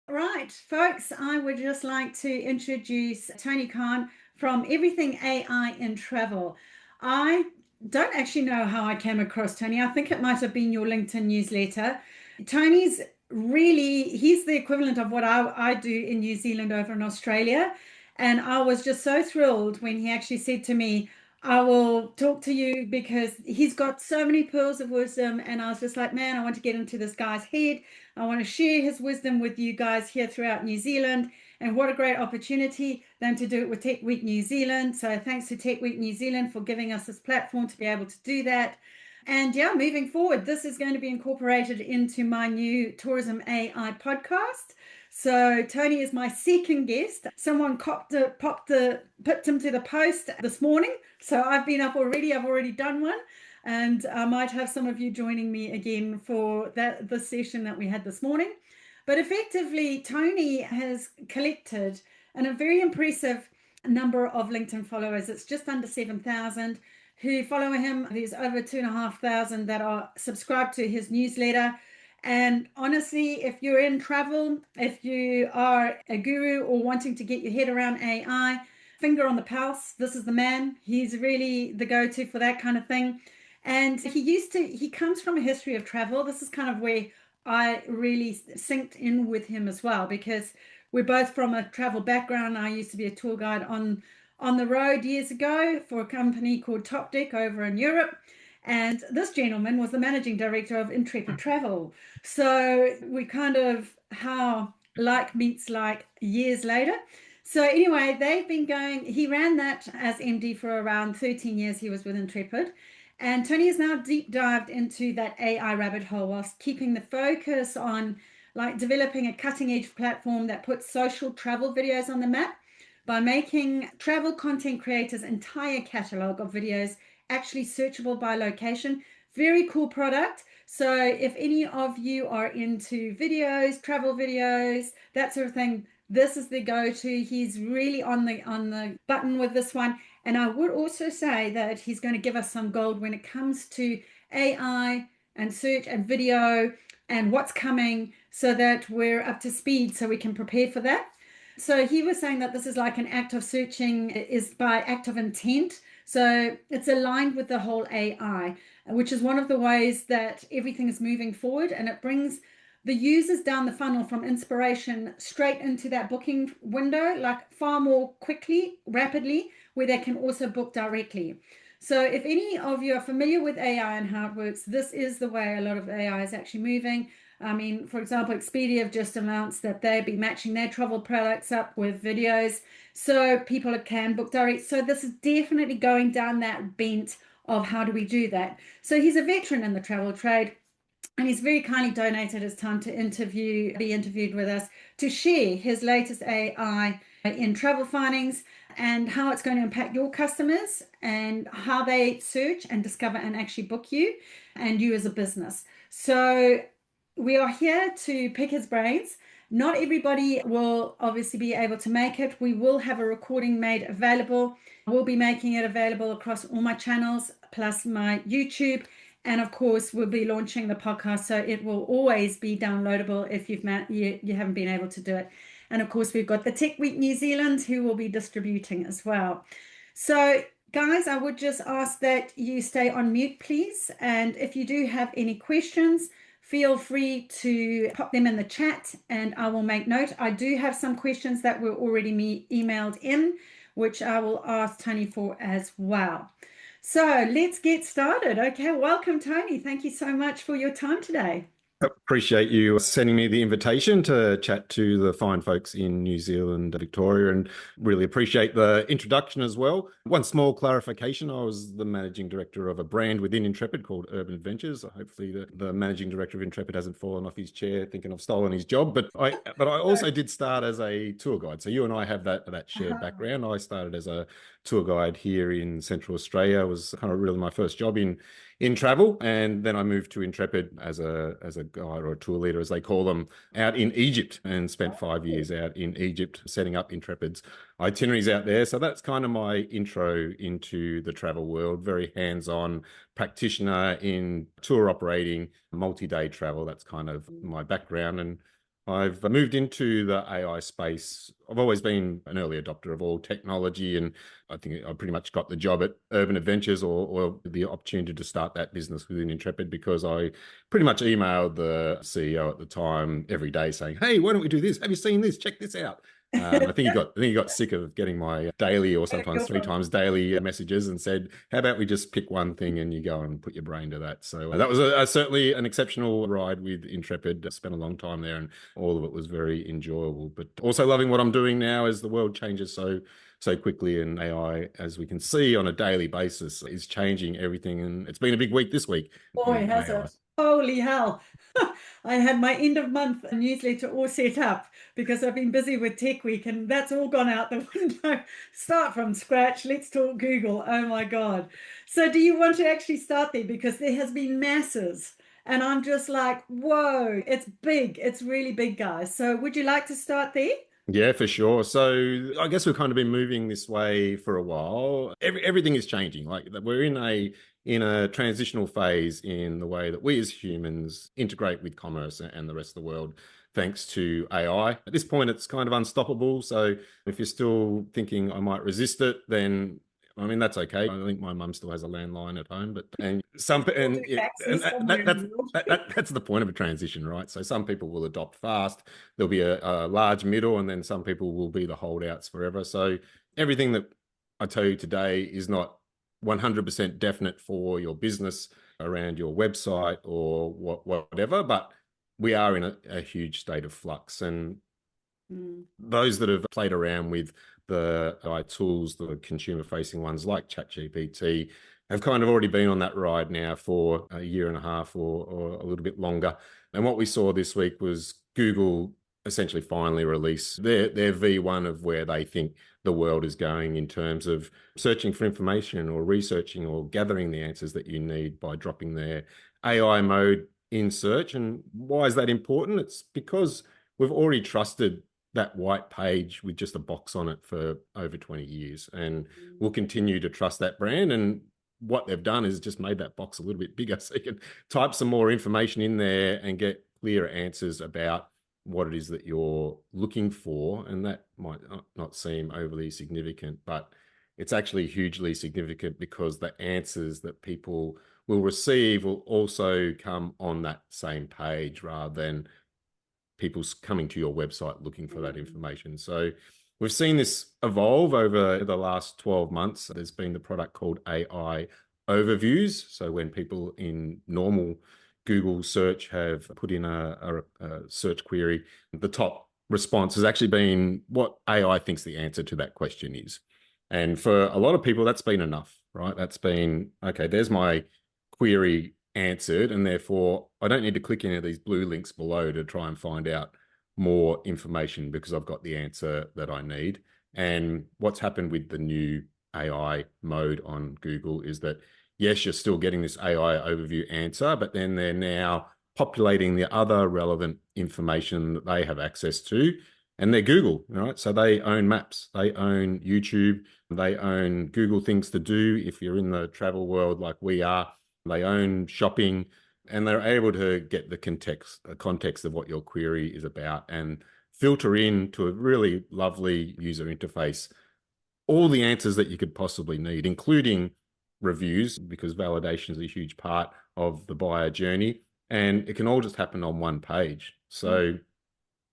Right, folks, I would just like to introduce Tony Carne from Everything AI in Travel. I don't actually know how I came across Tony. I think it might have been your LinkedIn newsletter. Tony's he's the equivalent of what I do in New Zealand over in Australia. And I was just so thrilled when he actually said to me, I will talk to you because he's got so many pearls of wisdom. And I was just like, man, I want to get into this guy's head. I want to share his wisdom with you guys here throughout New Zealand. And what a great opportunity then to do it with Tech Week New Zealand. So thanks to Tech Week New Zealand for giving us this platform to be able to do that. And yeah, moving forward, this is going to be incorporated into my new Tourism AI podcast. So Tony is my second guest. Someone pipped him to the post this morning. So I've been up already. I've already done one. And I might have some of you joining me again for the session that we had this morning. But effectively, Tony has collected a very impressive number of LinkedIn followers. It's just under 7,000 who follow him. There's over 2,500 that are subscribed to his newsletter. And honestly, if you're in travel, if you are a guru or wanting to get your head around AI, finger on the pulse, this is the man. He's really the go-to for that kind of thing. And he comes from a history of travel. This is kind of where I really synced in with him as well, because we're both from a travel background. I used to be a tour guide on the road years ago for a company called Top Deck over in Europe. And this gentleman was the managing director of Intrepid Travel. So we kind of how like meets like years later. So anyway, they've been going, he ran that as MD for around 13 years. He was with Intrepid. And Tony has now deep dived into that AI rabbit hole whilst keeping the focus on like developing a cutting edge platform that puts social travel videos on the map by making travel content creators' entire catalog of videos actually searchable by location. Very cool product. So if any of you are into videos, travel videos, that sort of thing, this is the go-to. He's really on the button with this one. And I would also say that he's going to give us some gold when it comes to AI and search and video and what's coming, so that we're up to speed so we can prepare for that. So he was saying that this is like an act of searching is by act of intent. So it's aligned with the whole AI, which is one of the ways that everything is moving forward, and it brings the users down the funnel from inspiration straight into that booking window, like far more quickly, rapidly, where they can also book directly. So if any of you are familiar with AI and how it works, this is the way a lot of AI is actually moving. I mean, for example, Expedia have just announced that they'll be matching their travel products up with videos so people can book direct. So this is definitely going down that bent of how do we do that. So he's a veteran in the travel trade, and he's very kindly donated his time to be interviewed with us to share his latest AI in travel findings and how it's going to impact your customers and how they search and discover and actually book you and you as a business. So we are here to pick his brains. Not everybody will obviously be able to make it. We will have a recording made available. We'll be making it available across all my channels, plus my YouTube. And of course, we'll be launching the podcast, so it will always be downloadable if you haven't been able to do it. And of course, we've got the Tech Week New Zealand who will be distributing as well. So guys, I would just ask that you stay on mute, please. And if you do have any questions, feel free to pop them in the chat and I will make note. I do have some questions that were already emailed in, which I will ask Tony for as well. So let's get started. Okay, welcome, Tony. Thank you so much for your time today. Appreciate you sending me the invitation to chat to the fine folks in New Zealand, Victoria, and really appreciate the introduction as well. One small clarification, I was the managing director of a brand within Intrepid called Urban Adventures. Hopefully the managing director of Intrepid hasn't fallen off his chair thinking I've stolen his job, but I also did start as a tour guide. So you and I have that shared background. I started as a tour guide here in Central Australia. It was kind of really my first job in travel, and then I moved to Intrepid as a guide or a tour leader, as they call them, out in Egypt, and spent 5 years out in Egypt setting up Intrepid's itineraries out there. So that's kind of my intro into the travel world. Very hands-on practitioner in tour operating, multi-day travel. That's kind of my background, and I've moved into the AI space. I've always been an early adopter of all technology, and I think I pretty much got the job at Urban Adventures or the opportunity to start that business within Intrepid because I pretty much emailed the CEO at the time every day saying, "Hey, why don't we do this? Have you seen this? Check this out." I think he got sick of getting my daily or sometimes 3 times daily messages and said, "How about we just pick one thing and you go and put your brain to that?" So that was certainly an exceptional ride with Intrepid. I spent a long time there, and all of it was very enjoyable. But also loving what I'm doing now as the world changes so quickly, and AI, as we can see on a daily basis, is changing everything. And it's been a big week this week. Boy, has it. Holy hell. I had my end of month newsletter all set up because I've been busy with Tech Week and that's all gone out the window. Start from scratch. Let's talk Google. Oh my God. So do you want to actually start there? Because there has been masses and I'm just like, whoa, it's big. It's really big, guys. So would you like to start there? Yeah, for sure. So I guess we've kind of been moving this way for a while. Everything is changing. Like we're in a transitional phase in the way that we as humans integrate with commerce and the rest of the world, thanks to AI. At this point, it's kind of unstoppable. So if you're still thinking I might resist it, then I mean that's okay. I think my mum still has a landline at home, but and some and, yeah, and that's the point of a transition, right? So some people will adopt fast. There'll be a large middle, and then some people will be the holdouts forever. So everything that I tell you today is not 100% definite for your business around your website or whatever, but we are in a huge state of flux. And those that have played around with the AI tools, the consumer-facing ones like ChatGPT, have kind of already been on that ride now for a year and a half or a little bit longer. And what we saw this week was Google essentially finally release their V1 of where they think the world is going in terms of searching for information or researching or gathering the answers that you need by dropping their AI mode in search. And why is that important? It's because we've already trusted that white page with just a box on it for over 20 years, and we'll continue to trust that brand. And what they've done is just made that box a little bit bigger so you can type some more information in there and get clearer answers about what it is that you're looking for. And that might not seem overly significant, but it's actually hugely significant because the answers that people will receive will also come on that same page rather than people coming to your website looking for that information. So we've seen this evolve over the last 12 months. There's been the product called AI Overviews. So when people in normal Google search have put in a search query, the top response has actually been what AI thinks the answer to that question is. And for a lot of people, that's been enough, right? That's been, okay, there's my query answered, and therefore I don't need to click any of these blue links below to try and find out more information because I've got the answer that I need. And what's happened with the new AI mode on Google is that, yes, you're still getting this AI overview answer, but then they're now populating the other relevant information that they have access to. And they're Google, right? So they own Maps, they own YouTube, they own Google Things to Do if you're in the travel world like we are. They own shopping, and they're able to get the context of what your query is about and filter in to a really lovely user interface all the answers that you could possibly need, including reviews, because validation is a huge part of the buyer journey. And it can all just happen on one page. So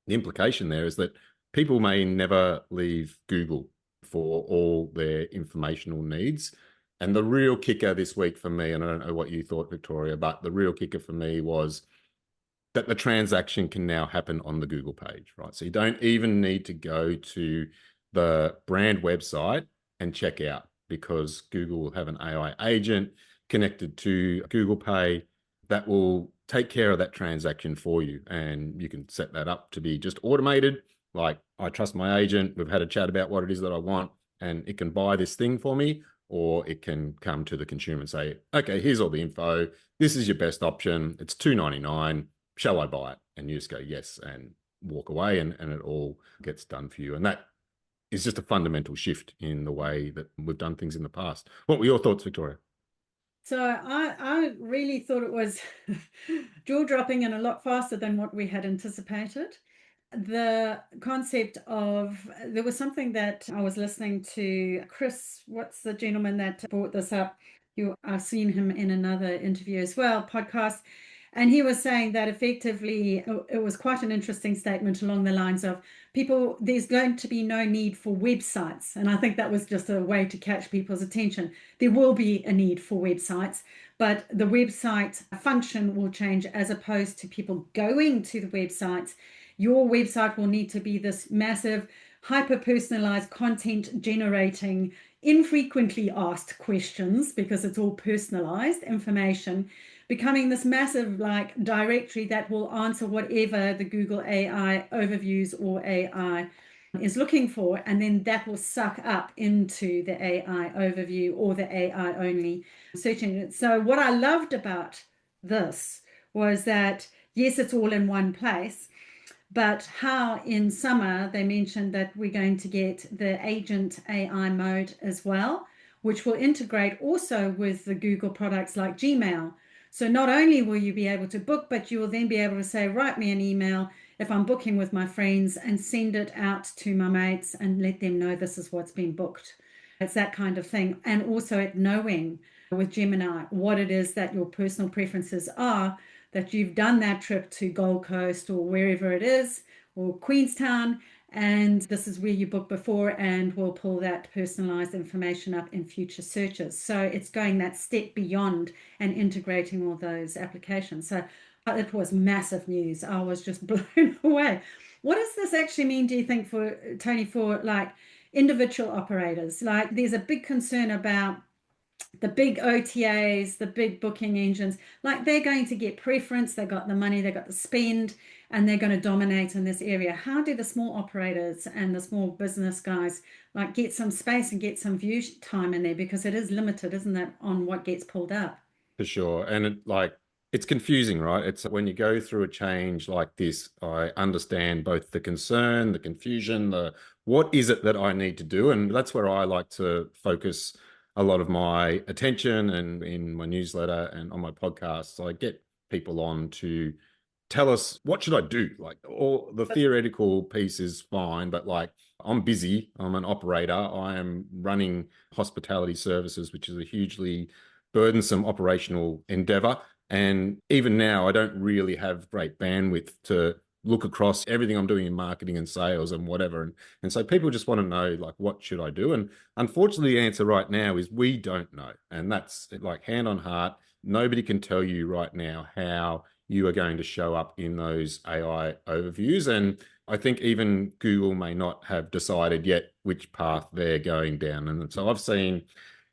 the implication there is that people may never leave Google for all their informational needs. And the real kicker this week for me, and I don't know what you thought, Victoria, but the real kicker for me was that the transaction can now happen on the Google page, right? So you don't even need to go to the brand website and check out, because Google will have an AI agent connected to Google Pay that will take care of that transaction for you. And you can set that up to be just automated. Like, I trust my agent. We've had a chat about what it is that I want, and it can buy this thing for me. Or it can come to the consumer and say, okay, here's all the info. This is your best option. It's $2.99. Shall I buy it? And you just go, yes, and walk away, and it all gets done for you. And that is just a fundamental shift in the way that we've done things in the past. What were your thoughts, Victoria? So I really thought it was jaw-dropping and a lot faster than what we had anticipated. the concept of, there was something that I was listening to Chris, what's the gentleman that brought this up? I've seen him in another interview as well, podcast. And he was saying that effectively, it was quite an interesting statement along the lines of people, there's going to be no need for websites. And I think that was just a way to catch people's attention. There will be a need for websites, but the website function will change as opposed to people going to the websites. Your website will need to be this massive, hyper personalized content generating, infrequently asked questions because it's all personalized information, becoming this massive like directory that will answer whatever the Google AI overviews or AI is looking for, and then that will suck up into the AI overview or the AI only search engine. So what I loved about this was that yes, it's all in one place, but how in summer they mentioned that we're going to get the agent AI mode as well, which will integrate also with the Google products like Gmail. So not only will you be able to book, but you will then be able to say, write me an email if I'm booking with my friends and send it out to my mates and let them know this is what's been booked. It's that kind of thing. And also at knowing with Gemini what it is that your personal preferences are, that you've done that trip to Gold Coast or wherever it is, or Queenstown, and this is where you booked before, and we'll pull that personalized information up in future searches. So it's going that step beyond and integrating all those applications. So it was massive news. I was just blown away. What does this actually mean, do you think, for Tony, for like individual operators? Like there's a big concern about the big OTAs, the big booking engines, like they're going to get preference. They got the money, they got the spend, and they're going to dominate in this area. How do the small operators and the small business guys like get some space and get some view time in there? Because it is limited, isn't it, on what gets pulled up? For sure. And it's confusing, right? It's when you go through a change like this, I understand both the concern, the confusion, the what is it that I need to do? And that's where I like to focus a lot of my attention, and in my newsletter and on my podcast. So I get people on to tell us, what should I do? Like, all the theoretical piece is fine, but like, I'm busy. I'm an operator. I am running hospitality services, which is a hugely burdensome operational endeavor. And even now, I don't really have great bandwidth to look across everything I'm doing in marketing and sales and whatever. And so people just want to know, like, what should I do? And unfortunately, the answer right now is we don't know. And that's like hand on heart. Nobody can tell you right now how you are going to show up in those AI overviews. And I think even Google may not have decided yet which path they're going down. And so I've seen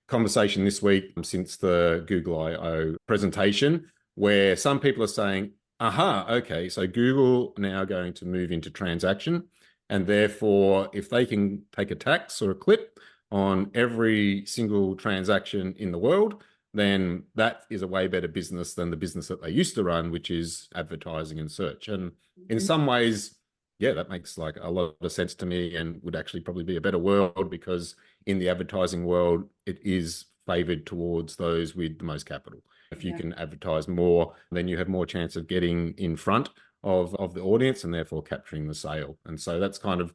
conversation this week since the Google I/O presentation where some people are saying, aha, okay, so Google now going to move into transaction. And therefore, if they can take a tax or a clip on every single transaction in the world, then that is a way better business than the business that they used to run, which is advertising and search. And in some ways, yeah, that makes like a lot of sense to me, and would actually probably be a better world, because in the advertising world, it is favored towards those with the most capital. If you can advertise more, then you have more chance of getting in front of the audience and therefore capturing the sale. And so that's kind of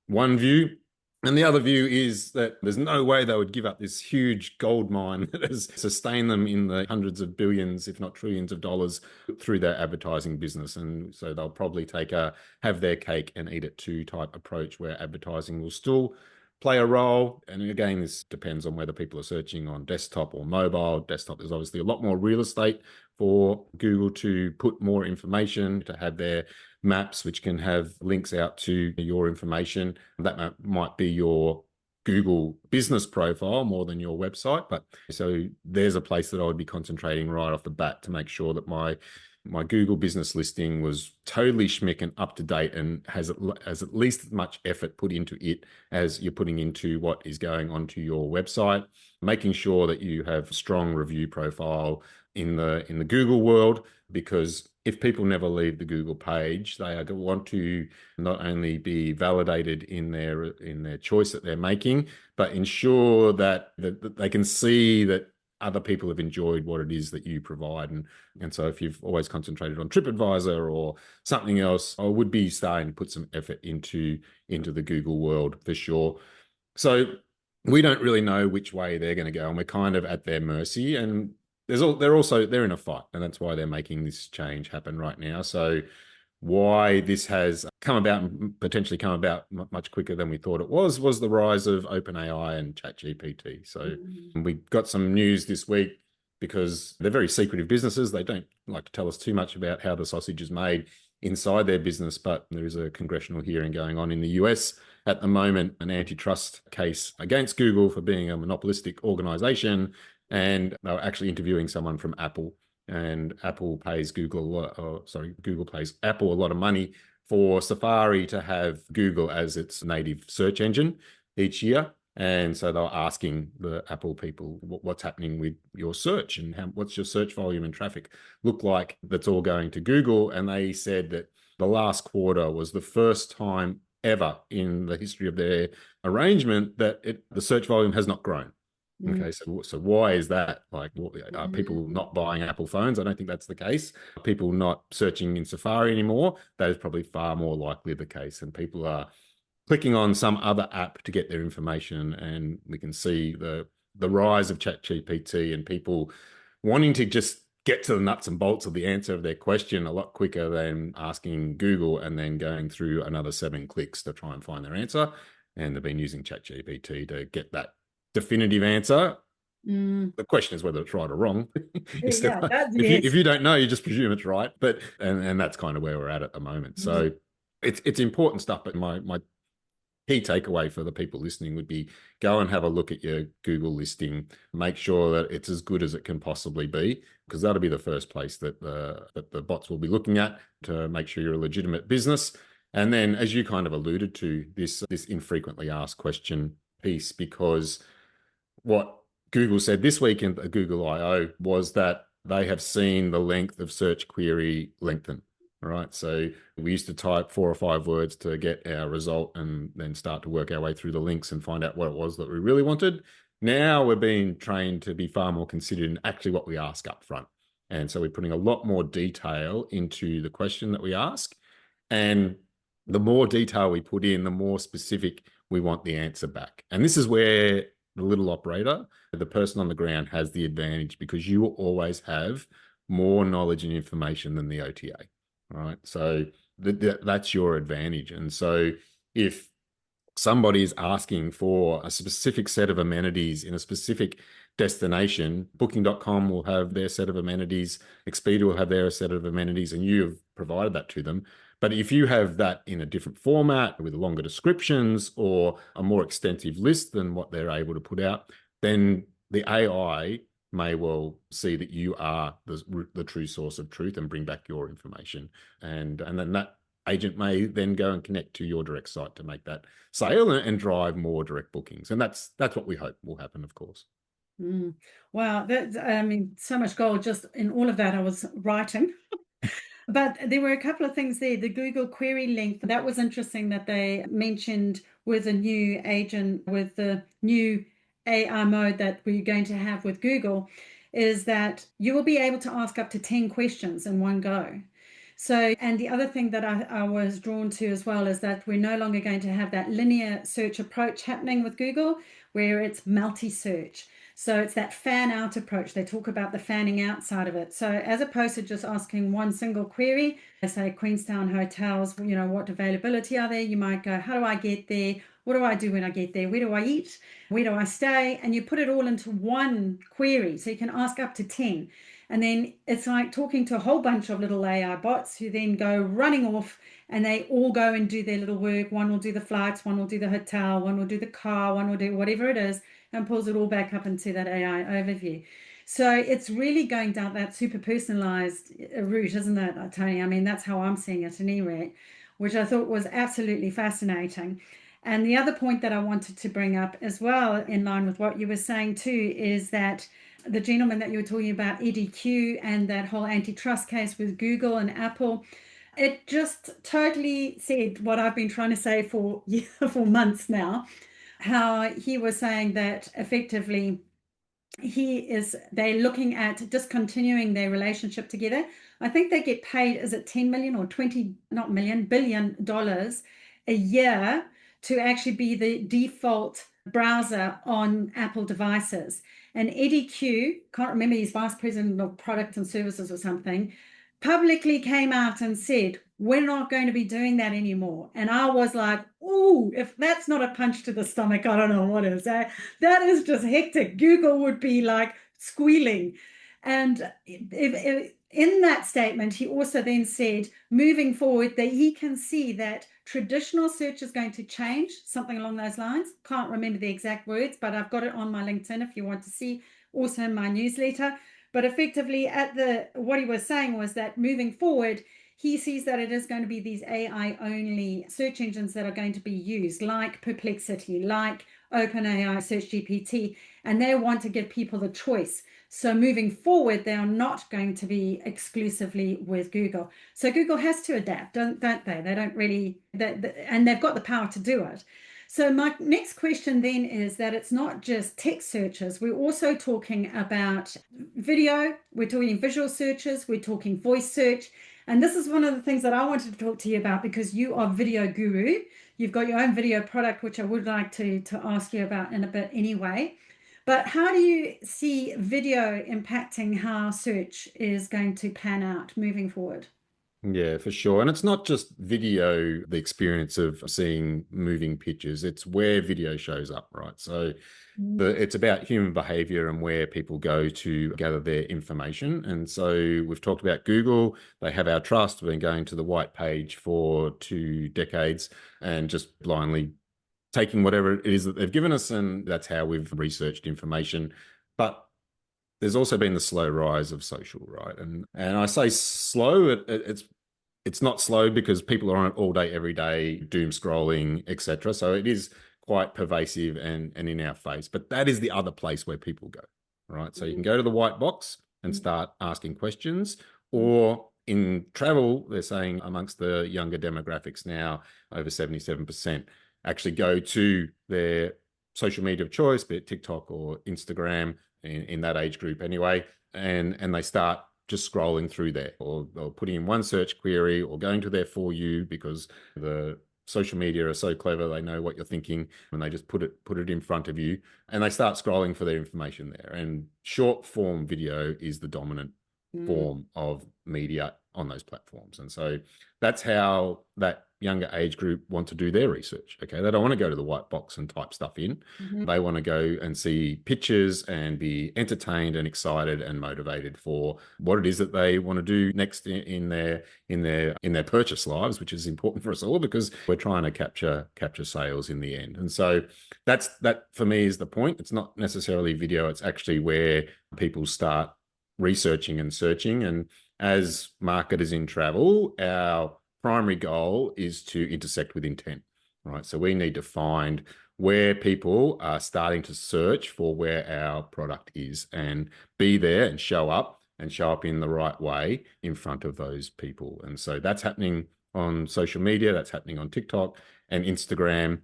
one view. And the other view is that there's no way they would give up this huge gold mine that has sustained them in the hundreds of billions, if not trillions of dollars through their advertising business. And so they'll probably take a have their cake and eat it too type approach, where advertising will still play a role. And again, this depends on whether people are searching on desktop or mobile. Desktop, there's obviously a lot more real estate for Google to put more information, to have their maps, which can have links out to your information. That might be your Google business profile more than your website. But so there's a place that I would be concentrating right off the bat to make sure that my Google business listing was totally schmick and up to date, and has at least as much effort put into it as you're putting into what is going onto your website. Making sure that you have strong review profile in the Google world, because if people never leave the Google page, they are going to want to not only be validated in their choice that they're making, but ensure that they can see that other people have enjoyed what it is that you provide. And so if you've always concentrated on TripAdvisor or something else, I would be starting to put some effort into the Google world for sure. So we don't really know which way they're going to go, and we're kind of at their mercy. And they're in a fight, and that's why they're making this change happen right now. So why this has come about and potentially come about much quicker than we thought it was the rise of OpenAI and ChatGPT. So we got some news this week because they're very secretive businesses. They don't like to tell us too much about how the sausage is made inside their business, but there is a congressional hearing going on in the US at the moment, an antitrust case against Google for being a monopolistic organization. And they were actually interviewing someone from Apple, and Apple pays Google pays Apple a lot of money for Safari to have Google as its native search engine each year. And so they were asking the Apple people, what's happening with your search and what's your search volume and traffic look like that's all going to Google? And they said that the last quarter was the first time ever in the history of their arrangement that the search volume has not grown. Okay, so why is that? Like, are people not buying Apple phones? I don't think that's the case. Are people not searching in Safari anymore? That is probably far more likely the case. And people are clicking on some other app to get their information. And we can see the rise of ChatGPT and people wanting to just get to the nuts and bolts of the answer of their question a lot quicker than asking Google and then going through another 7 clicks to try and find their answer. And they've been using ChatGPT to get that definitive answer. The question is whether it's right or wrong. If you don't know, you just presume it's right. But and that's kind of where we're at the moment. So it's important stuff. But my key takeaway for the people listening would be go and have a look at your Google listing. Make sure that it's as good as it can possibly be, because that'll be the first place that the bots will be looking at to make sure you're a legitimate business. And then, as you kind of alluded to, this infrequently asked question piece, because what Google said this week in the Google I/O was that they have seen the length of search query lengthen. Right. So we used to type 4 or 5 words to get our result and then start to work our way through the links and find out what it was that we really wanted. Now we're being trained to be far more considered in actually what we ask up front. And so we're putting a lot more detail into the question that we ask. And the more detail we put in, the more specific we want the answer back. And this is where the little operator, the person on the ground, has the advantage, because you will always have more knowledge and information than the OTA. Right. So that's your advantage. And so if somebody is asking for a specific set of amenities in a specific destination, Booking.com will have their set of amenities, Expedia will have their set of amenities, and you've provided that to them. But if you have that in a different format with longer descriptions or a more extensive list than what they're able to put out, then the AI may well see that you are the true source of truth and bring back your information. And then that agent may then go and connect to your direct site to make that sale and drive more direct bookings. And that's what we hope will happen, of course. Wow, so much gold just in all of that I was writing. But there were a couple of things there. The Google query length, that was interesting that they mentioned with a new agent, with the new AI mode that we're going to have with Google, is that you will be able to ask up to 10 questions in one go. So, and the other thing that I was drawn to as well is that we're no longer going to have that linear search approach happening with Google, where it's multi-search. So it's that fan out approach. They talk about the fanning out side of it. So as opposed to just asking one single query, they say Queenstown hotels, what availability are there? You might go, how do I get there? What do I do when I get there? Where do I eat? Where do I stay? And you put it all into one query. So you can ask up to 10. And then it's like talking to a whole bunch of little AI bots who then go running off, and they all go and do their little work. One will do the flights, one will do the hotel, one will do the car, one will do whatever it is, and pulls it all back up into that AI overview. So it's really going down that super personalized route, isn't it, Tony? I mean, that's how I'm seeing it at any rate, which I thought was absolutely fascinating. And the other point that I wanted to bring up as well, in line with what you were saying too, is that the gentleman that you were talking about, Eddie Q, and that whole antitrust case with Google and Apple, it just totally said what I've been trying to say for months now, how he was saying that effectively they're looking at discontinuing their relationship together. I think they get paid, is it 10 million or 20, not million, $1 billion a year to actually be the default browser on Apple devices. And Eddie Q, can't remember, he's vice president of product and services or something, publicly came out and said, we're not going to be doing that anymore. And I was like, oh, if that's not a punch to the stomach, I don't know what is. That is just hectic. Google would be like squealing. And in that statement, he also then said, moving forward, that he can see that traditional search is going to change, something along those lines. Can't remember the exact words, but I've got it on my LinkedIn if you want to see, also in my newsletter. But effectively, what he was saying was that moving forward, he sees that it is going to be these AI only search engines that are going to be used, like Perplexity, like OpenAI, Search GPT, and they want to give people the choice. So moving forward, they are not going to be exclusively with Google. So Google has to adapt, don't they? They don't really, and they've got the power to do it. So my next question then is that it's not just text searches. We're also talking about video. We're talking visual searches. We're talking voice search. And this is one of the things that I wanted to talk to you about because you are video guru. You've got your own video product, which I would like to ask you about in a bit anyway. But how do you see video impacting how search is going to pan out moving forward? Yeah, for sure. And it's not just video, the experience of seeing moving pictures, it's where video shows up, right? So it's about human behavior and where people go to gather their information. And so we've talked about Google. They have our trust. We've been going to the white page for 2 decades and just blindly taking whatever it is that they've given us. And that's how we've researched information. But there's also been the slow rise of social, right? And I say slow, it's not slow because people are on it all day, every day, doom scrolling, etc. So it is quite pervasive and in our face. But that is the other place where people go, right? So you can go to the white box and start asking questions, or in travel, they're saying amongst the younger demographics now, over 77% actually go to their social media of choice, be it TikTok or Instagram, in that age group anyway, and they start just scrolling through there or putting in one search query or going to their For You because the social media are so clever, they know what you're thinking and they just put it in front of you and they start scrolling for their information there. And short form video is the dominant form of media on those platforms. And so that's how that younger age group want to do their research. Okay, they don't want to go to the white box and type stuff in. They want to go and see pictures and be entertained and excited and motivated for what it is that they want to do next in their purchase lives, which is important for us all because we're trying to capture sales in the end. And so that for me is the point. It's not necessarily video, it's actually where people start researching and searching. And as marketers in travel, our primary goal is to intersect with intent, right? So we need to find where people are starting to search for where our product is and be there and show up in the right way in front of those people. And so that's happening on social media, that's happening on TikTok and Instagram.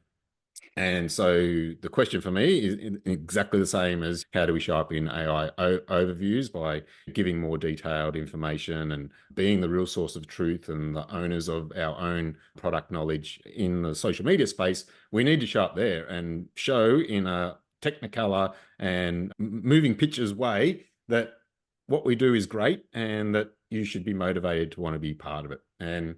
And so the question for me is exactly the same as how do we show up in AI overviews by giving more detailed information and being the real source of truth and the owners of our own product knowledge in the social media space. We need to show up there and show in a technicolor and moving pictures way that what we do is great and that you should be motivated to want to be part of it. And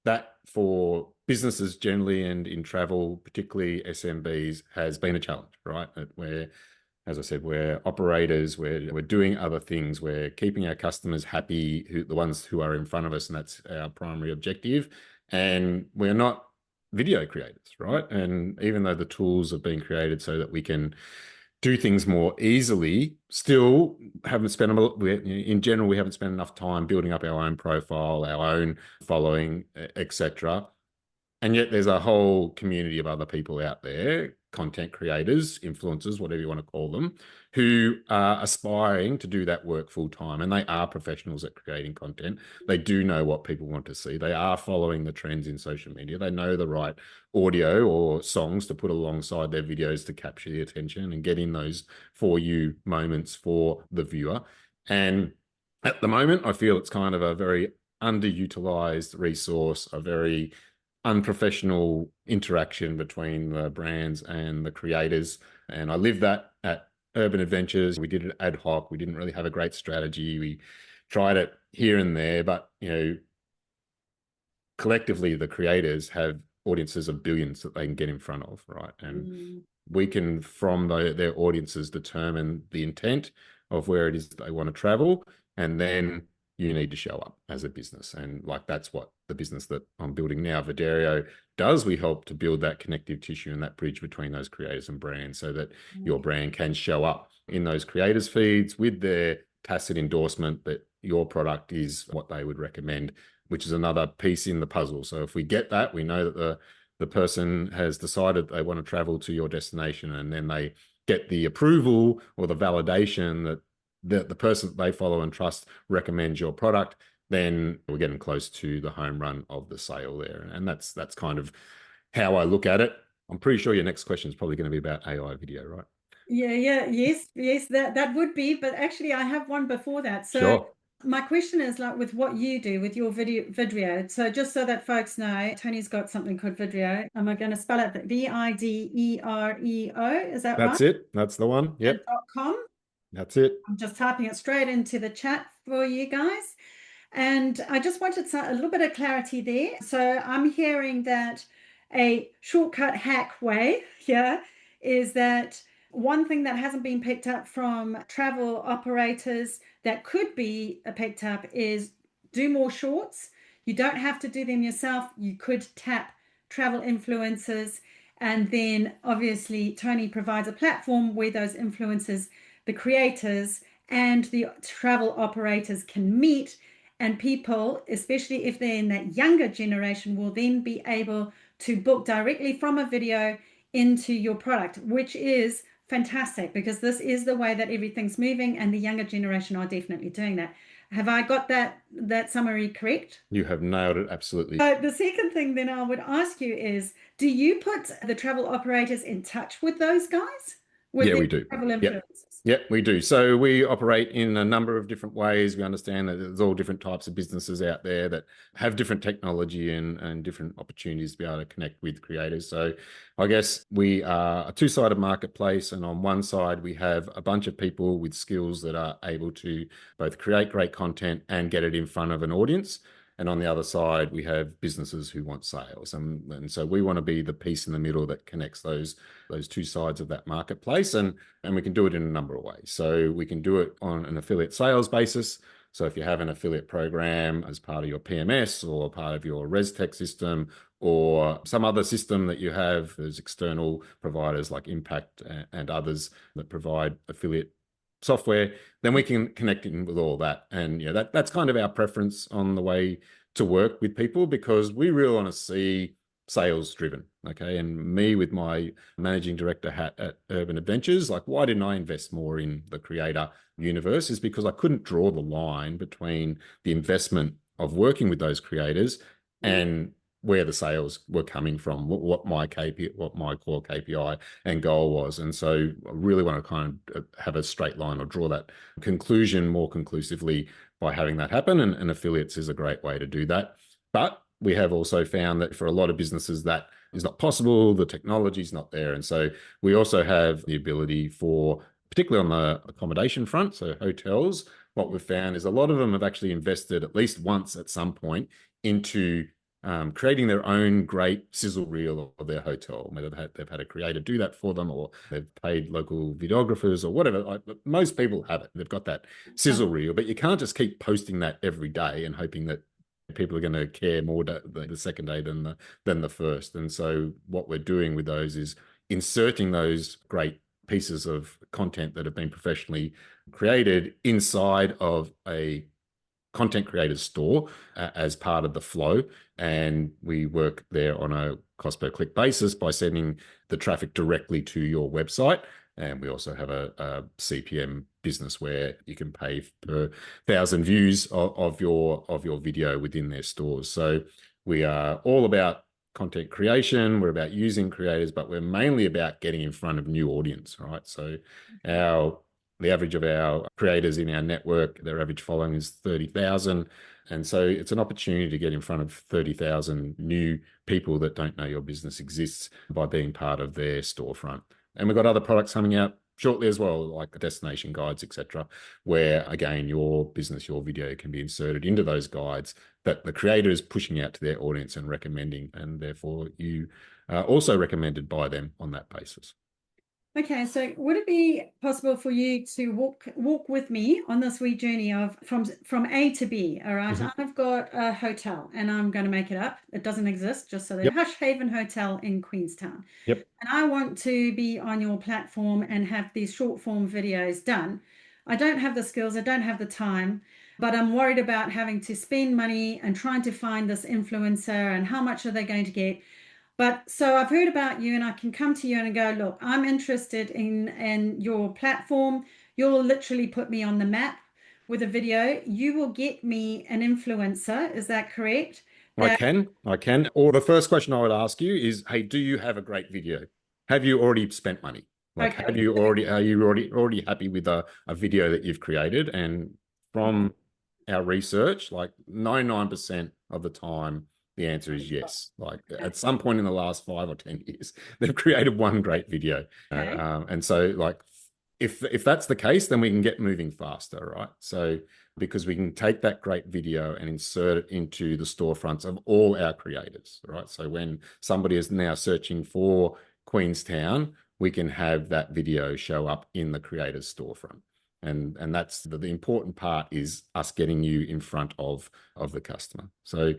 that for businesses generally and in travel, particularly SMBs, has been a challenge, right? Where, as I said, we're operators, we're doing other things, we're keeping our customers happy, the ones who are in front of us, and that's our primary objective. And we're not video creators, right? And even though the tools have been created so that we can do things more easily, still haven't spent, in general, we haven't spent enough time building up our own profile, our own following, etc. And yet there's a whole community of other people out there content creators, influencers, whatever you want to call them, who are aspiring to do that work full time. And they are professionals at creating content. They do know what people want to see. They are following the trends in social media. They know the right audio or songs to put alongside their videos to capture the attention and get in those for you moments for the viewer. And at the moment, I feel it's kind of a very underutilized resource, a very unprofessional interaction between the brands and the creators. And I live that at Urban Adventures. We did it ad hoc. We didn't really have a great strategy. We tried it here and there, but collectively the creators have audiences of billions that they can get in front of, right? And we can, from their audiences, determine the intent of where it is they want to travel, and then you need to show up as a business. And like, that's what the business that I'm building now, Videreo, does. We help to build that connective tissue and that bridge between those creators and brands so that your brand can show up in those creators' feeds with their tacit endorsement that your product is what they would recommend, which is another piece in the puzzle. So if we get that, we know that the person has decided they want to travel to your destination, and then they get the approval or the validation that the person that they follow and trust recommends your product, then we're getting close to the home run of the sale there. And that's kind of how I look at it. I'm pretty sure your next question is probably going to be about AI video, right? Yes, that would be, but actually I have one before that. So sure. My question is, like, with what you do with your Videreo. So just so that folks know, Tony's got something called Videreo. Am I going to spell it? Videreo? Is that right? That's it. That's the one. Yep. .com. That's it. I'm just typing it straight into the chat for you guys. And I just wanted a little bit of clarity there. So I'm hearing that a shortcut hack way here is that one thing that hasn't been picked up from travel operators that could be picked up is do more shorts. You don't have to do them yourself. You could tap travel influencers. And then obviously Tony provides a platform where those influencers, the creators, and the travel operators can meet, and people, especially if they're in that younger generation, will then be able to book directly from a video into your product, which is fantastic because this is the way that everything's moving, and the younger generation are definitely doing that. Have I got that summary correct? You have nailed it, absolutely. So the second thing then I would ask you is, do you put the travel operators in touch with those guys? Yeah, we do. Travel influencers? Yep, we do. So we operate in a number of different ways. We understand that there's all different types of businesses out there that have different technology and different opportunities to be able to connect with creators. So I guess we are a two-sided marketplace, and on one side we have a bunch of people with skills that are able to both create great content and get it in front of an audience. And on the other side, we have businesses who want sales. And so we want to be the piece in the middle that connects those two sides of that marketplace. And we can do it in a number of ways. So we can do it on an affiliate sales basis. So if you have an affiliate program as part of your PMS or part of your ResTech system or some other system that you have, there's external providers like Impact and others that provide affiliate software, then we can connect in with all that. And that's kind of our preference on the way to work with people, because we really want to see sales driven. Okay. And me with my managing director hat at Urban Adventures, like, why didn't I invest more in the creator universe, is because I couldn't draw the line between the investment of working with those creators and where the sales were coming from, what my core KPI and goal was. And so I really want to kind of have a straight line or draw that conclusion more conclusively by having that happen. And affiliates is a great way to do that. But we have also found that for a lot of businesses that is not possible, the technology is not there. And so we also have the ability for, particularly on the accommodation front, so hotels, what we've found is a lot of them have actually invested at least once at some point into creating their own great sizzle reel of their hotel. Whether they've had a creator do that for them, or they've paid local videographers or whatever. Most people have it. They've got that sizzle reel, but you can't just keep posting that every day and hoping that people are going to care more the second day than the first. And so what we're doing with those is inserting those great pieces of content that have been professionally created inside of a content creators store as part of the flow. And we work there on a cost per click basis by sending the traffic directly to your website. And we also have a CPM business where you can pay per 1,000 views of your video within their stores. So we are all about content creation. We're about using creators, but we're mainly about getting in front of new audience, right? So the average of our creators in our network, their average following is 30,000. And so it's an opportunity to get in front of 30,000 new people that don't know your business exists by being part of their storefront. And we've got other products coming out shortly as well, like destination guides, etc., where again, your business, your video can be inserted into those guides that the creator is pushing out to their audience and recommending, and therefore you are also recommended by them on that basis. Okay, so would it be possible for you to walk with me on this wee journey of from A to B? All right, I've got a hotel, and I'm going to make it up. It doesn't exist, just so the Hush Haven Hotel in Queenstown. Yep. And I want to be on your platform and have these short form videos done. I don't have the skills, I don't have the time, but I'm worried about having to spend money and trying to find this influencer and how much are they going to get. But so I've heard about you and I can come to you and go, look, I'm interested in your platform. You'll literally put me on the map with a video. You will get me an influencer. Is that correct? I can. Or the first question I would ask you is, hey, do you have a great video? Have you already spent money? Like, Okay. are you already happy with a video that you've created? And from our research, like 99% of the time, the answer is yes. Like at some point in the last 5 or 10 years, they've created one great video. Okay. And so like, if that's the case, then we can get moving faster, right? So because we can take that great video and insert it into the storefronts of all our creators, right? So when somebody is now searching for Queenstown, we can have that video show up in the creator's storefront. And that's the important part, is us getting you in front of the customer. So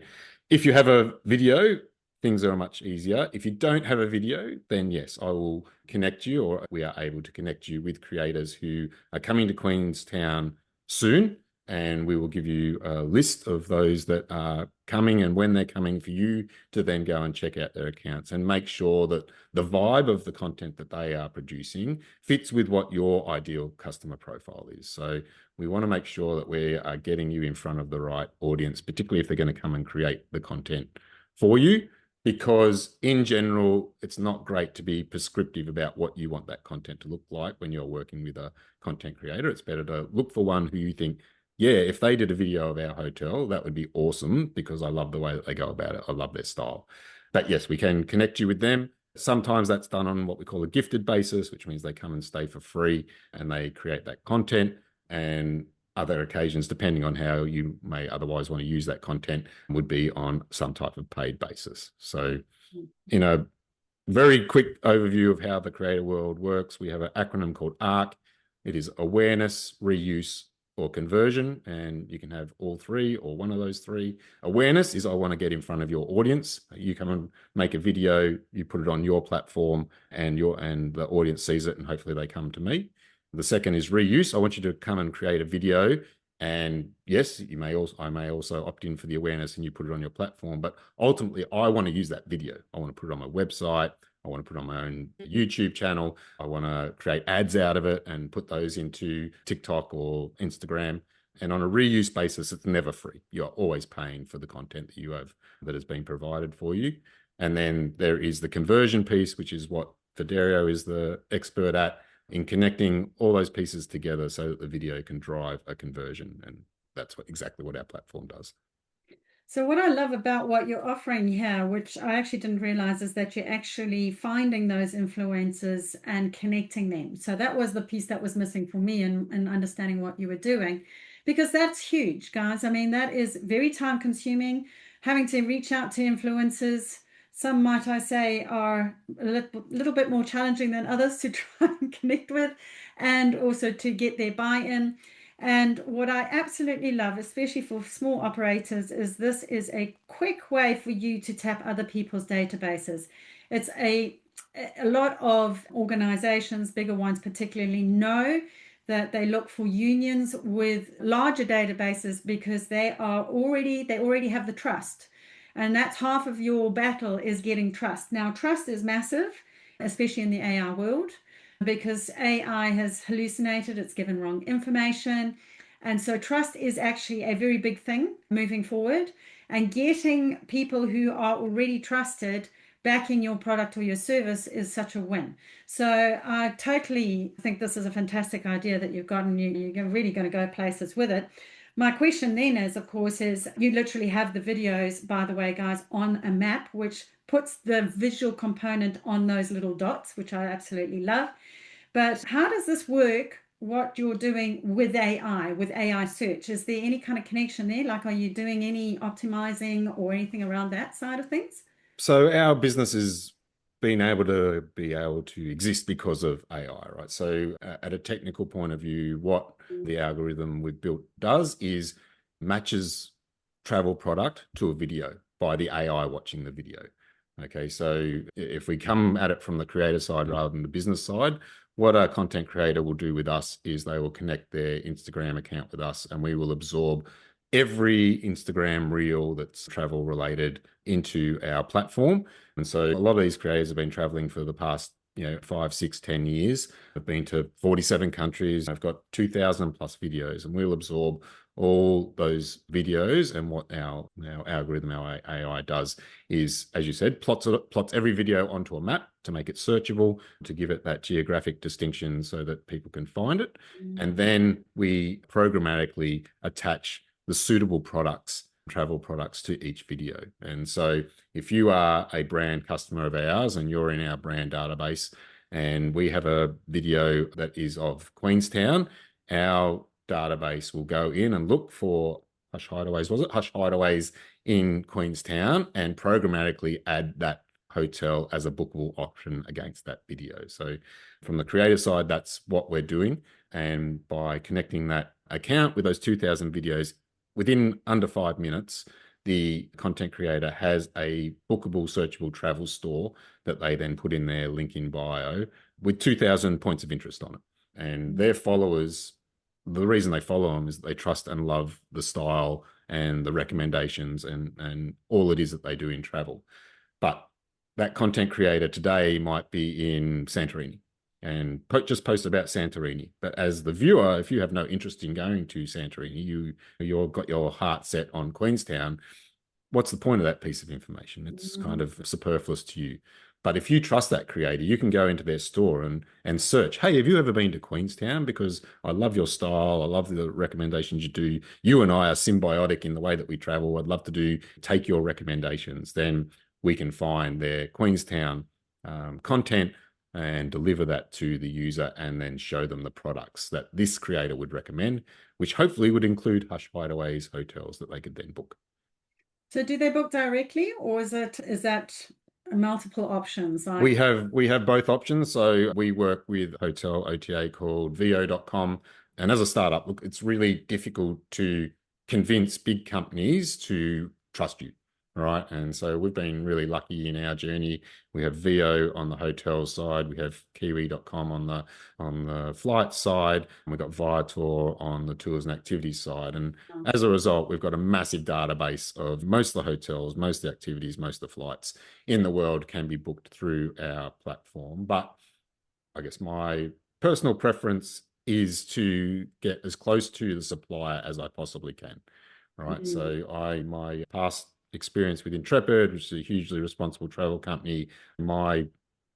if you have a video, things are much easier. If you don't have a video, then yes, I will connect you, or we are able to connect you with creators who are coming to Queenstown soon. And we will give you a list of those that are coming and when they're coming, for you to then go and check out their accounts and make sure that the vibe of the content that they are producing fits with what your ideal customer profile is. So we want to make sure that we are getting you in front of the right audience, particularly if they're going to come and create the content for you. Because in general, it's not great to be prescriptive about what you want that content to look like when you're working with a content creator. It's better to look for one who you think, yeah, if they did a video of our hotel, that would be awesome, because I love the way that they go about it. I love their style. But yes, we can connect you with them. Sometimes that's done on what we call a gifted basis, which means they come and stay for free and they create that content. And other occasions, depending on how you may otherwise want to use that content, would be on some type of paid basis. So, in a very quick overview of how the creator world works, we have an acronym called ARC. It is awareness, reuse, or conversion, and you can have all three or one of those three. Awareness is, I want to get in front of your audience. You come and make a video, you put it on your platform, and the audience sees it, and hopefully they come to me. The second is reuse. I want you to come and create a video, and yes, I may also opt in for the awareness and you put it on your platform, but ultimately I want to use that video. I want to put it on my website. I want to put it on my own YouTube channel. I want to create ads out of it and put those into TikTok or Instagram. And on a reuse basis, it's never free. You're always paying for the content that you have, that has been provided for you. And then there is the conversion piece, which is what Videreo is the expert at, in connecting all those pieces together so that the video can drive a conversion. And that's exactly what our platform does. So what I love about what you're offering here, which I actually didn't realize, is that you're actually finding those influencers and connecting them. So that was the piece that was missing for me in understanding what you were doing, because that's huge, guys. I mean, that is very time consuming, having to reach out to influencers. Some, might I say, are a little bit more challenging than others to try and connect with, and also to get their buy-in. And what I absolutely love, especially for small operators, is this is a quick way for you to tap other people's databases. It's a lot of organizations, bigger ones particularly, know that they look for unions with larger databases because they already have the trust. And that's half of your battle, is getting trust. Now, trust is massive, especially in the AI world, because AI has hallucinated, it's given wrong information. And so trust is actually a very big thing moving forward. And getting people who are already trusted backing your product or your service is such a win. So I totally think this is a fantastic idea that you've got, and you're really going to go places with it. My question then is, of course, is you literally have the videos, by the way, guys, on a map, which puts the visual component on those little dots, which I absolutely love. But how does this work, what you're doing with AI search? Is there any kind of connection there? Like, are you doing any optimizing or anything around that side of things? So our business is being able to exist because of AI, right? So at a technical point of view, what the algorithm we've built does is matches travel product to a video by the AI watching the video. Okay, so if we come at it from the creator side rather than the business side, what a content creator will do with us is they will connect their Instagram account with us, and we will absorb every Instagram reel that's travel related into our platform. And so a lot of these creators have been traveling for the past 5, 6, 10 years. I've been to 47 countries. I've got 2,000 plus videos, and we'll absorb all those videos. And what our algorithm, our AI does is, as you said, plots every video onto a map to make it searchable, to give it that geographic distinction so that people can find it. And then we programmatically attach the suitable travel products to each video. And so if you are a brand customer of ours and you're in our brand database and we have a video that is of Queenstown, our database will go in and look for Hush Hideaways in Queenstown, and programmatically add that hotel as a bookable option against that video. So from the creative side, that's what we're doing. And by connecting that account with those 2,000 videos, within under 5 minutes, the content creator has a bookable, searchable travel store that they then put in their link in bio with 2,000 points of interest on it. And their followers, the reason they follow them is they trust and love the style and the recommendations and all it is that they do in travel. But that content creator today might be in Santorini and just post about Santorini. But as the viewer, if you have no interest in going to Santorini, you've got your heart set on Queenstown, what's the point of that piece of information? It's kind of superfluous to you. But if you trust that creator, you can go into their store and search, hey, have you ever been to Queenstown? Because I love your style. I love the recommendations you do. You and I are symbiotic in the way that we travel. I'd love to take your recommendations. Then we can find their Queenstown content and deliver that to the user, and then show them the products that this creator would recommend, which hopefully would include Hush Hideaways hotels that they could then book. So do they book directly, or is that multiple options? We have both options. So we work with a hotel OTA called Videreo.com. And as a startup, look, it's really difficult to convince big companies to trust you. Right. And so we've been really lucky in our journey. We have VO on the hotel side. We have Kiwi.com on the flight side. And we've got Viator on the tours and activities side. And as a result, we've got a massive database of most of the hotels, most of the activities, most of the flights in the world can be booked through our platform. But I guess my personal preference is to get as close to the supplier as I possibly can. Right. So my past experience with Intrepid, which is a hugely responsible travel company, my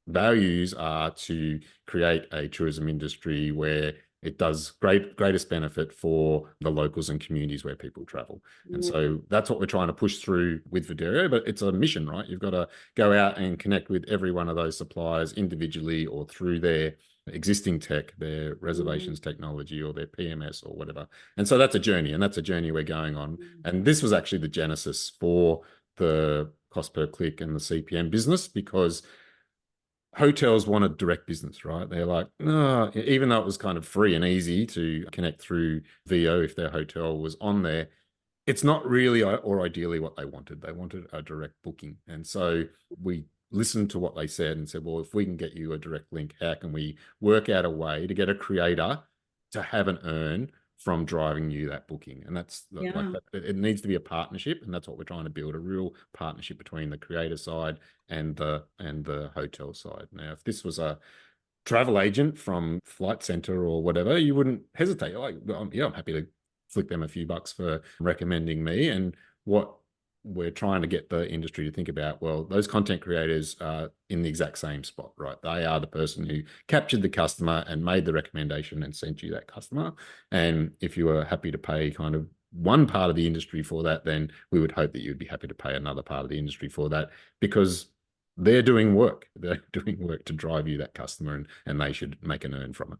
values are to create a tourism industry where it does greatest benefit for the locals and communities where people travel. And so that's what we're trying to push through with Videreo, but it's a mission, right? You've got to go out and connect with every one of those suppliers individually or through their existing tech, their reservations technology or their PMS or whatever. And so that's a journey, and that's a journey we're going on. And this was actually the genesis for the cost per click and the CPM business, because hotels wanted direct business, right? They're like, no, even though it was kind of free and easy to connect through VO if their hotel was on there, it's not really or ideally what they wanted. They wanted a direct booking. And so we listened to what they said and said, well, if we can get you a direct link, how can we work out a way to get a creator to have an earn from driving you that booking. And that's like Yeah. that. It needs to be a partnership, and that's what we're trying to build, a real partnership between the creator side and the hotel side. Now, if this was a travel agent from Flight Centre or whatever, you wouldn't hesitate. Like, yeah, I'm happy to flick them a few bucks for recommending me. And what we're trying to get the industry to think about, well, those content creators are in the exact same spot, right? They are the person who captured the customer and made the recommendation and sent you that customer. And if you were happy to pay kind of one part of the industry for that, then we would hope that you'd be happy to pay another part of the industry for that, because they're doing work. They're doing work to drive you that customer, and they should make an earn from it.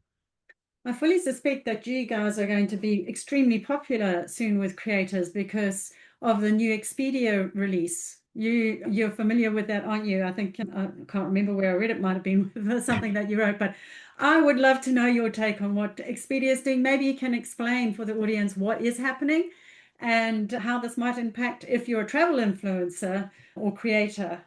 I fully suspect that you guys are going to be extremely popular soon with creators because of the new Expedia release. You're familiar with that, aren't you? I think I can't remember where I read it, might have been something that you wrote, but I would love to know your take on what Expedia is doing. Maybe you can explain for the audience what is happening and how this might impact if you're a travel influencer or creator.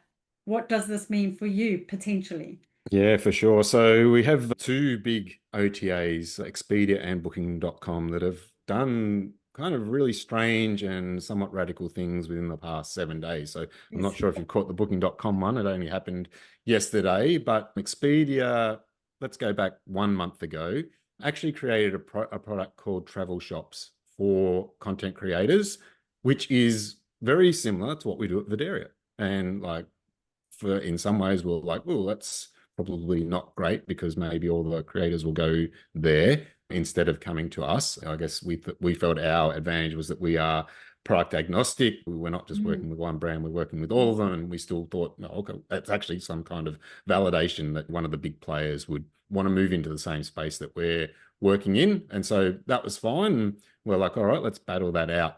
What does this mean for you potentially? Yeah, for sure. So we have two big OTAs, Expedia and Booking.com, that have done kind of really strange and somewhat radical things within the past 7 days. So I'm not Yes. sure if you've caught the Booking.com one. It only happened yesterday, but Expedia, let's go back 1 month ago, actually created a product called Travel Shops for content creators, which is very similar to what we do at Videreo. And like, for in some ways, we're like, oh, that's probably not great, because maybe all the creators will go there instead of coming to us. I guess we felt our advantage was that we are product agnostic. We're not just working with one brand, we're working with all of them. And we still thought, no, okay, that's actually some kind of validation that one of the big players would want to move into the same space that we're working in. And so that was fine. And we're like, all right, let's battle that out.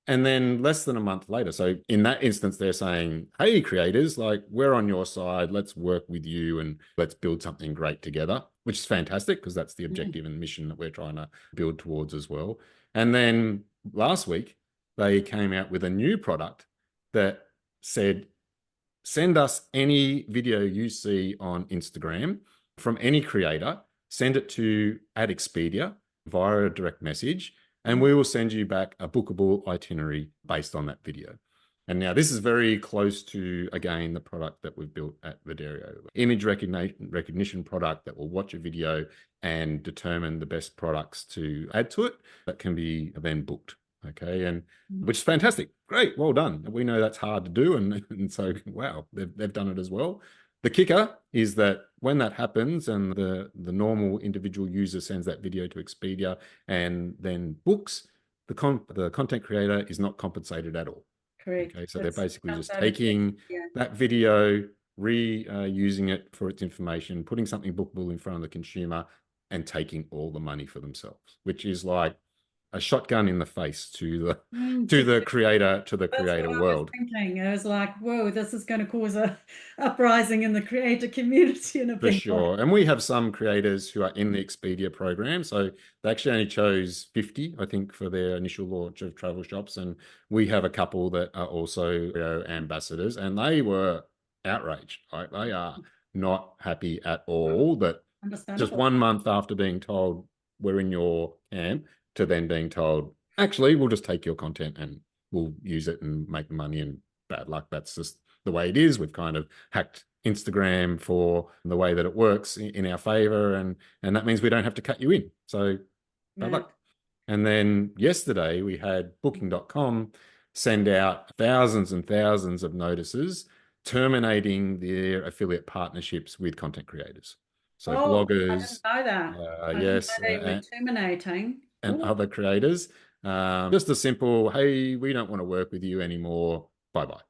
And then less than a month later, so in that instance, they're saying, hey, creators, like, we're on your side. Let's work with you and let's build something great together, which is fantastic, because that's the objective and mission that we're trying to build towards as well. And then last week, they came out with a new product that said, send us any video you see on Instagram from any creator, send it to @Expedia via a direct message, and we will send you back a bookable itinerary based on that video. And now this is very close to, again, the product that we've built at Videreo. Image recognition product that will watch a video and determine the best products to add to it that can be then booked. Okay. And which is fantastic. Great. Well done. We know that's hard to do. And so, wow, they've done it as well. The kicker is that when that happens and the normal individual user sends that video to Expedia and then books, the content creator is not compensated at all. Correct. Okay, so they're basically just outside of taking yeah. that video, reusing it for its information, putting something bookable in front of the consumer, and taking all the money for themselves, which is like a shotgun in the face to the That's what creator I was world. thinking. I was like, whoa, this is going to cause a uprising in the creator community in a For big way. sure. And we have some creators who are in the Expedia program. So they actually only chose 50, I think, for their initial launch of Travel Shops. And we have a couple that are also ambassadors, and they were outraged. Like, they are not happy at all that just Understandable. 1 month after being told we're in your camp to then being told, actually, we'll just take your content and we'll use it and make money, and bad luck. That's just the way it is. We've kind of hacked Instagram for the way that it works in our favor, and that means we don't have to cut you in. So bad luck. And then yesterday we had Booking.com send out thousands and thousands of notices terminating their affiliate partnerships with content creators. So Oh, I didn't bloggers, know that. I didn't know yes, they were terminating. and Oh, other creators. Just a simple, hey, we don't want to work with you anymore. Bye bye.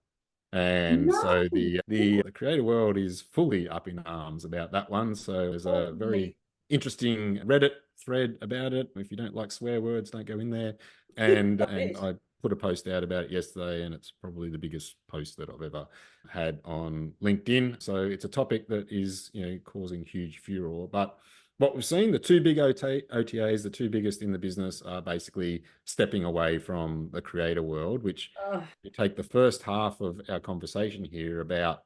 And no. so the creator world is fully up in arms about that one. So there's a very Holy. interesting Reddit thread about it. If you don't like swear words, don't go in there. And I and bet. I put a post out about it yesterday, and it's probably the biggest post that I've ever had on LinkedIn. So it's a topic that is, causing huge furor. But what we've seen, the two big OTAs, the two biggest in the business, are basically stepping away from the creator world, which Oh, you take the first half of our conversation here about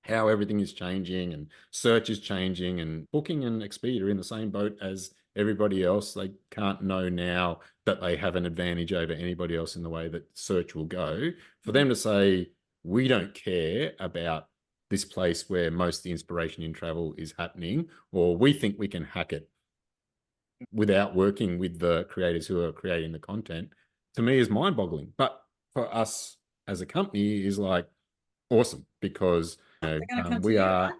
how everything is changing and search is changing, and Booking and Expedia are in the same boat as everybody else. They can't know now that they have an advantage over anybody else in the way that search will go. For them to say, we don't care about this place where most of the inspiration in travel is happening, or we think we can hack it without working with the creators who are creating the content, to me is mind-boggling. But for us as a company is like awesome, because They're going to come to we you, are right?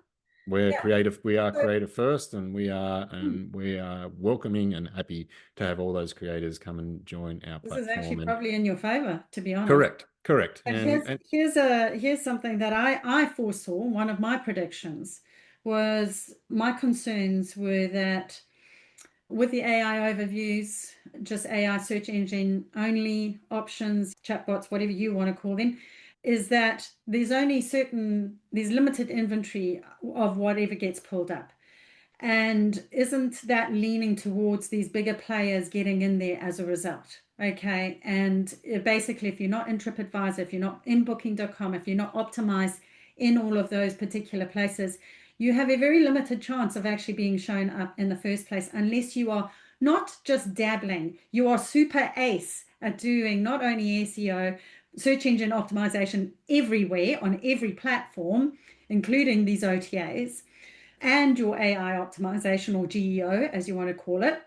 we're Yeah. creative, we are So, creative first, and we are welcoming and happy to have all those creators come and join our this is actually platform. And probably in your favor, to be honest. correct. But And here's something that I foresaw. One of my predictions was my concerns were that with the AI overviews, just AI search engine only options, chatbots, whatever you want to call them, is that there's limited inventory of whatever gets pulled up. And isn't that leaning towards these bigger players getting in there as a result? Okay. And basically, if you're not in TripAdvisor, if you're not in Booking.com, if you're not optimized in all of those particular places, you have a very limited chance of actually being shown up in the first place, unless you are not just dabbling, you are super ace at doing not only SEO, search engine optimization everywhere on every platform, including these OTAs, and your AI optimization, or GEO, as you want to call it,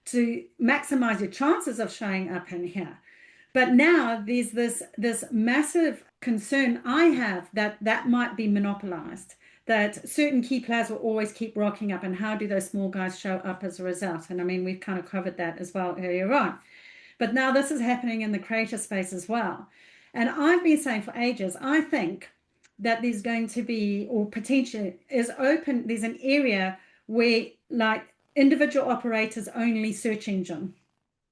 to maximize your chances of showing up in here. But now there's this massive concern I have that that might be monopolized, that certain key players will always keep rocking up, and how do those small guys show up as a result? And I mean, we've kind of covered that as well earlier on. But now this is happening in the creator space as well. And I've been saying for ages, I think that there's going to be, or potentially is open, there's an area where like individual operators only search engine.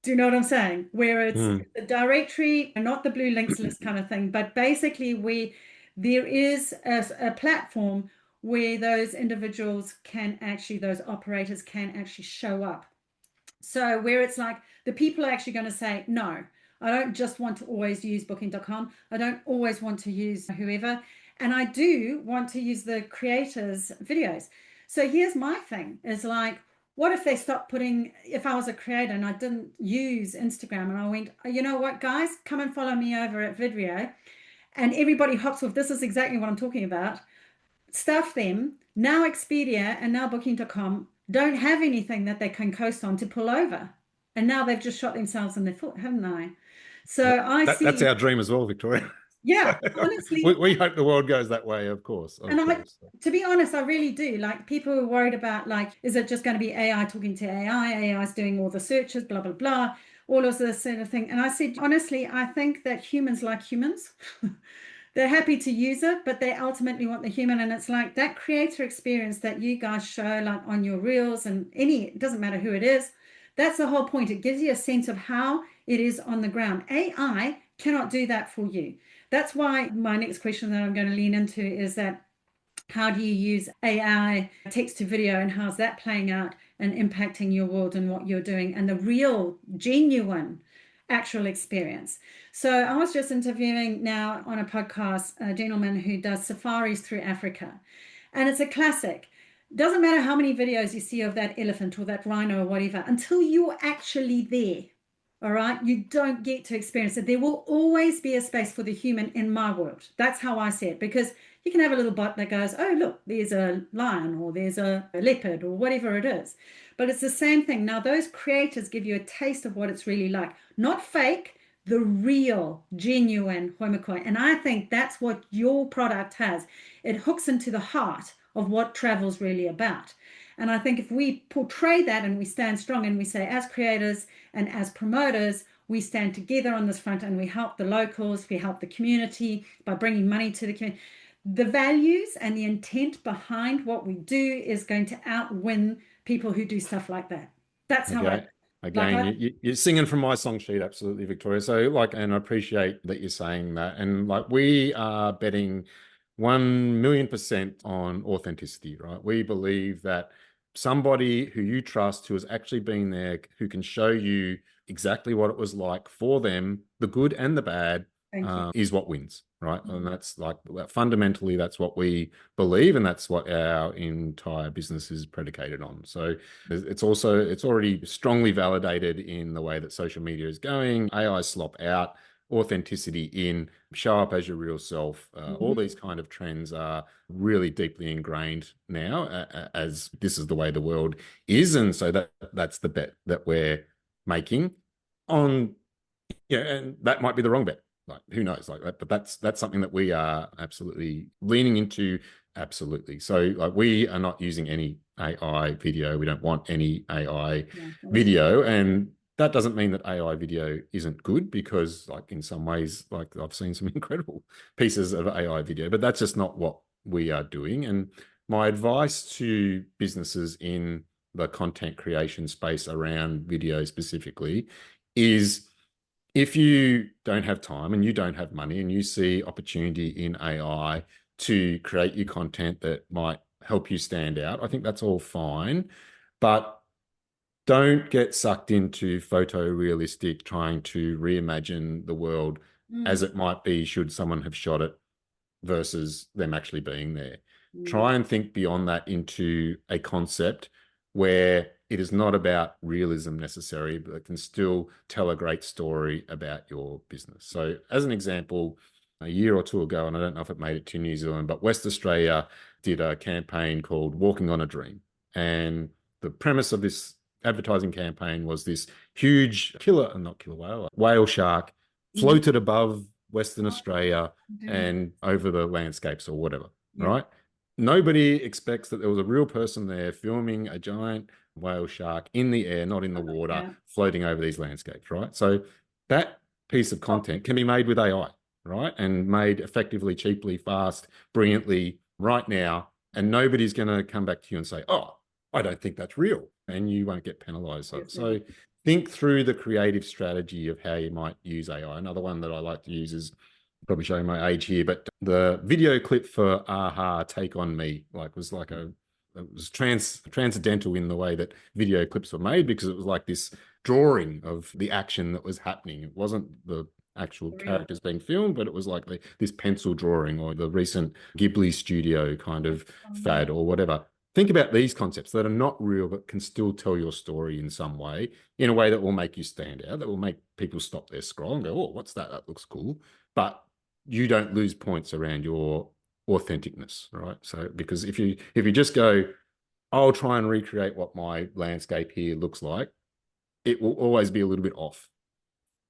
Do you know what I'm saying? Where it's the directory, not the blue links list kind of thing, but basically where there is a platform where those individuals can actually, those operators can actually show up. So where it's like the people are actually going to say, no, I don't just want to always use booking.com. I don't always want to use whoever. And I do want to use the creators' videos. So here's my thing is like, what if they stopped putting, if I was a creator and I didn't use Instagram and I went, you know what, guys, come and follow me over at Videreo, and everybody hops off. This is exactly what I'm talking about. Stuff them. Now Expedia and now Booking.com don't have anything that they can coast on to pull over. And now they've just shot themselves in the foot, haven't they? So I that's see, our dream as well, Victoria. yeah, honestly, We hope the world goes that way, of course, and to be honest, I really do. Like people are worried about like, is it just going to be AI talking to AI? AI is doing all the searches, blah, blah, blah, all of this sort of thing. And I said, honestly, I think that humans like humans. They're happy to use it, but they ultimately want the human. And it's like that creator experience that you guys show, like on your reels and it doesn't matter who it is. That's the whole point. It gives you a sense of how it is on the ground. AI cannot do that for you. That's why my next question that I'm going to lean into is that how do you use AI text to video, and how's that playing out and impacting your world and what you're doing and the real, genuine, actual experience? So I was just interviewing now on a podcast a gentleman who does safaris through Africa, and it's a classic. Doesn't matter how many videos you see of that elephant or that rhino or whatever, until you're actually there, all right, you don't get to experience it. There will always be a space for the human in my world. That's how I see it, because you can have a little bot that goes, oh, look, there's a lion or there's a leopard or whatever it is. But it's the same thing. Now, those creators give you a taste of what it's really like. Not fake, the real, genuine hoi mokoi. And I think that's what your product has. It hooks into the heart of what travel's really about. And I think if we portray that and we stand strong and we say, as creators and as promoters, we stand together on this front and we help the locals, we help the community by bringing money to the community. The values and the intent behind what we do is going to outwin people who do stuff like that. That's how I You're singing from my song sheet, absolutely, Victoria. So, like, and I appreciate that you're saying that. And like, we are betting 1,000,000% on authenticity, right? We believe that somebody who you trust, who has actually been there, who can show you exactly what it was like for them, the good and the bad, Thank you. is what wins, right? And that's like fundamentally that's what we believe, and that's what our entire business is predicated on. So it's already strongly validated in the way that social media is going. AI slop out, authenticity in, show up as your real self. All these kind of trends are really deeply ingrained now, as this is the way the world is, and so that's the bet that we're making on. Yeah, and that might be the wrong bet. Like, who knows? Like that, but that's something that we are absolutely leaning into. Absolutely. So, like, we are not using any AI video. We don't want any AI video, and that doesn't mean that AI video isn't good, because, like, in some ways, like, I've seen some incredible pieces of AI video, but that's just not what we are doing. And my advice to businesses in the content creation space around video specifically is, if you don't have time and you don't have money and you see opportunity in AI to create your content that might help you stand out, I think that's all fine. But don't get sucked into photorealistic trying to reimagine the world as it might be should someone have shot it versus them actually being there. Try and think beyond that into a concept where it is not about realism necessarily, but it can still tell a great story about your business. So, as an example, a year or two ago, and I don't know if it made it to New Zealand, but West Australia did a campaign called Walking on a Dream. And the premise of this advertising campaign was this huge whale shark floated above Western Australia and over the landscapes or whatever, right? Nobody expects that there was a real person there filming a giant whale shark in the air, not in the water, floating over these landscapes, right? So that piece of content can be made with AI, right? And made effectively, cheaply, fast, brilliantly right now. And nobody's going to come back to you and say, oh, I don't think that's real. And you won't get penalized. So think through the creative strategy of how you might use AI. Another one that I like to use is, probably showing my age here, but the video clip for Aha, Take On Me, it was transcendental in the way that video clips were made, because it was like this drawing of the action that was happening. It wasn't the actual characters being filmed, but it was like this pencil drawing, or the recent Ghibli studio kind of fad or whatever. Think about these concepts that are not real, but can still tell your story in some way, in a way that will make you stand out, that will make people stop their scroll and go, oh, what's that? That looks cool. But you don't lose points around your authenticness, right? So, because if you just go, I'll try and recreate what my landscape here looks like, it will always be a little bit off,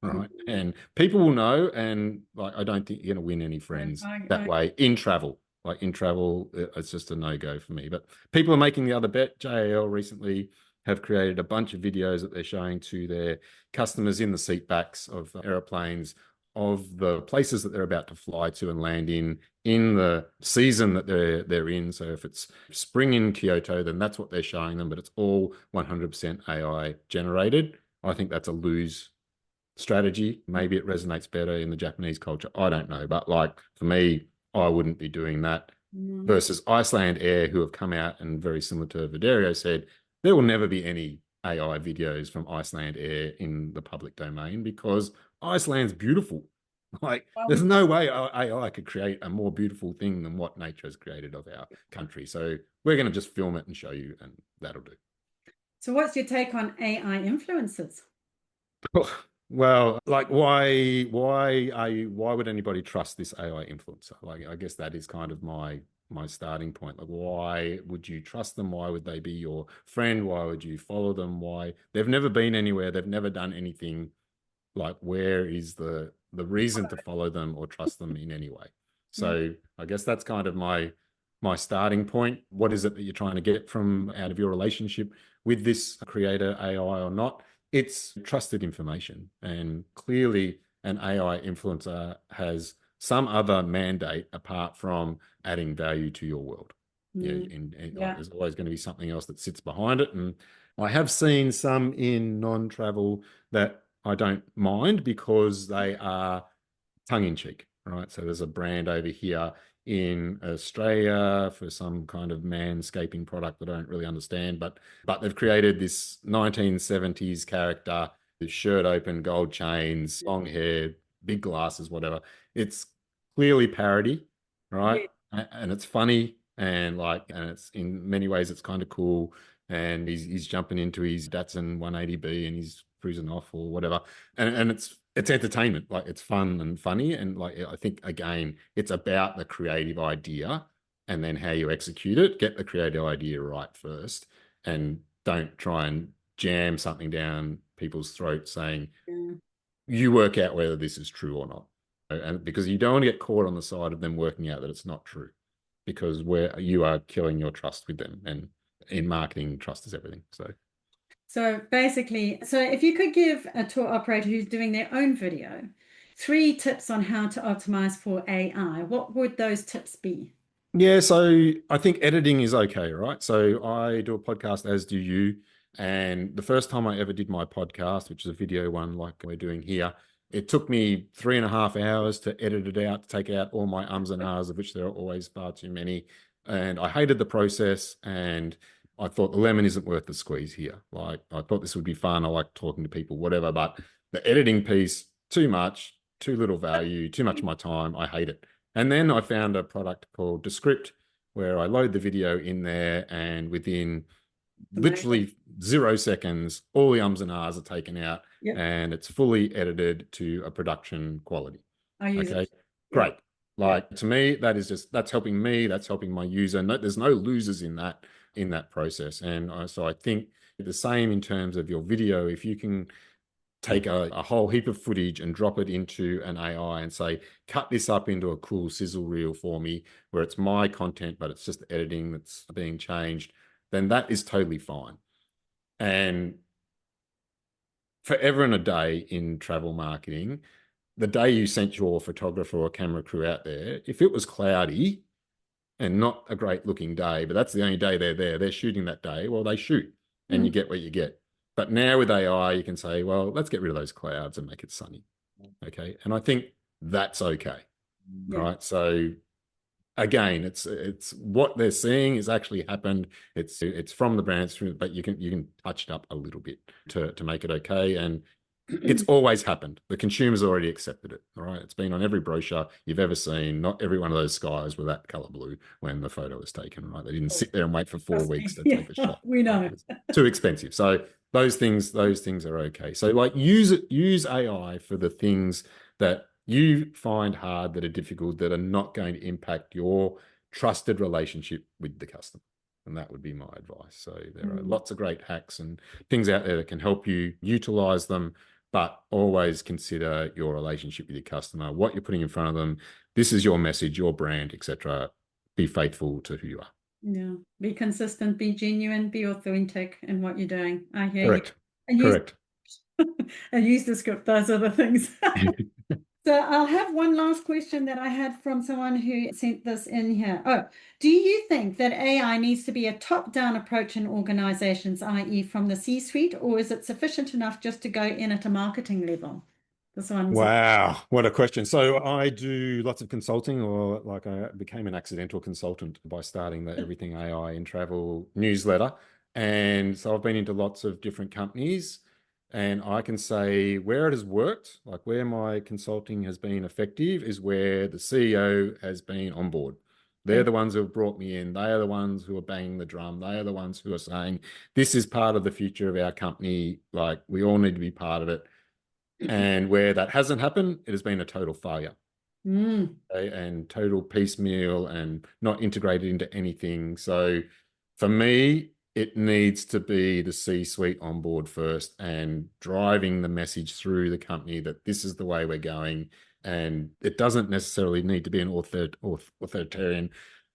right? And people will know, and I don't think you're going to win any friends that way in travel. Like, in travel, it's just a no-go for me. But people are making the other bet. JAL recently have created a bunch of videos that they're showing to their customers in the seat backs of aeroplanes of the places that they're about to fly to and land in the season that they're in. So if it's spring in Kyoto, then that's what they're showing them, but it's all 100% AI generated. I think that's a lose strategy. Maybe it resonates better in the Japanese culture. I don't know. But for me, I wouldn't be doing that. Versus Iceland Air, who have come out and, very similar to Videreo, said there will never be any AI videos from Iceland Air in the public domain, because Iceland's beautiful. There's no way AI could create a more beautiful thing than what nature has created of our country. So we're going to just film it and show you, and that'll do. So what's your take on AI influencers? Well, why would anybody trust this AI influencer? I guess that is kind of my starting point. Why would you trust them? Why would they be your friend? Why would you follow them? Why? They've never been anywhere. They've never done anything. Where is the reason to follow them or trust them in any way? So I guess that's kind of my starting point. What is it that you're trying to get out of your relationship with this creator, AI or not? It's trusted information. And clearly an AI influencer has some other mandate apart from adding value to your world. There's always going to be something else that sits behind it. And I have seen some in non-travel that I don't mind, because they are tongue-in-cheek, right? So there's a brand over here in Australia for some kind of manscaping product that I don't really understand, but they've created this 1970s character, his shirt open, gold chains, long hair, big glasses, whatever. It's clearly parody, right? Yeah. And it's funny and and it's in many ways it's kind of cool. And he's jumping into his Datsun 180B and he's cruising off or whatever. And it's entertainment, like it's fun and funny. And like I think again, it's about the creative idea and then how you execute it. Get the creative idea right first and don't try and jam something down people's throats saying, Yeah. you work out whether this is true or not. And because you don't want to get caught on the side of them working out that it's not true, because where you are killing your trust with them. And in marketing, trust is everything. So basically, so if you could give a tour operator who's doing their own video 3 tips on how to optimize for AI, what would those tips be? Yeah, so I think editing is okay, right? So I do a podcast, as do you. And the first time I ever did my podcast, which is a video one like we're doing here, it took me 3.5 hours to edit it out, to take out all my ums and ahs, of which there are always far too many. And I hated the process. And I thought the lemon isn't worth the squeeze here. Like, I thought this would be fun. I like talking to people, whatever. But the editing piece, too much, too little value, too much of my time. I hate it. And then I found a product called Descript where I load the video in there and within literally 0 seconds, all the ums and ahs are taken out Yep. and it's fully edited to a production quality. I use Okay, it. great. Like to me, that's helping me, that's helping my user. No, there's no losers in that process. And so I think the same in terms of your video. If you can take a whole heap of footage and drop it into an AI and say, cut this up into a cool sizzle reel for me, where it's my content, but it's just the editing that's being changed, then that is totally fine. And forever and a day in travel marketing, the day you sent your photographer or camera crew out there, if it was cloudy and not a great looking day, but that's the only day they're there, they're shooting that day, well, they shoot and you get what you get. But now with AI, you can say, well, let's get rid of those clouds and make it sunny. Okay. And I think that's okay. Yeah. Right. So again, it's what they're seeing is actually happened. It's from the brands, but you can touch it up a little bit to make it okay. And it's always happened. The consumer's already accepted it. All right. It's been on every brochure you've ever seen. Not every one of those skies were that color blue when the photo was taken, right? They didn't sit there and wait for 4 weeks to take a shot. We know. Right? It's too expensive. So those things are okay. So like use AI for the things that you find hard, that are difficult, that are not going to impact your trusted relationship with the customer. And that would be my advice. So there are lots of great hacks and things out there that can help you utilize them, but always consider your relationship with your customer, what you're putting in front of them. This is your message, your brand, etc. Be faithful to who you are. Yeah. Be consistent, be genuine, be authentic in what you're doing. I hear Correct. you. Correct. And use the script, those are the things. So I'll have one last question that I had from someone who sent this in here. Oh, do you think that AI needs to be a top-down approach in organizations, i.e. from the C-suite, or is it sufficient enough just to go in at a marketing level? This one's Wow, what a question. So I do lots of consulting, or like I became an accidental consultant by starting the Everything AI in Travel newsletter. And so I've been into lots of different companies. And I can say where it has worked, like where my consulting has been effective, is where the CEO has been on board. They're the ones who have brought me in. They are the ones who are banging the drum. They are the ones who are saying, this is part of the future of our company. Like, we all need to be part of it. And where that hasn't happened, it has been a total failure. Okay? And total piecemeal and not integrated into anything. So for me, it needs to be the C-suite on board first and driving the message through the company that this is the way we're going. And it doesn't necessarily need to be an authoritarian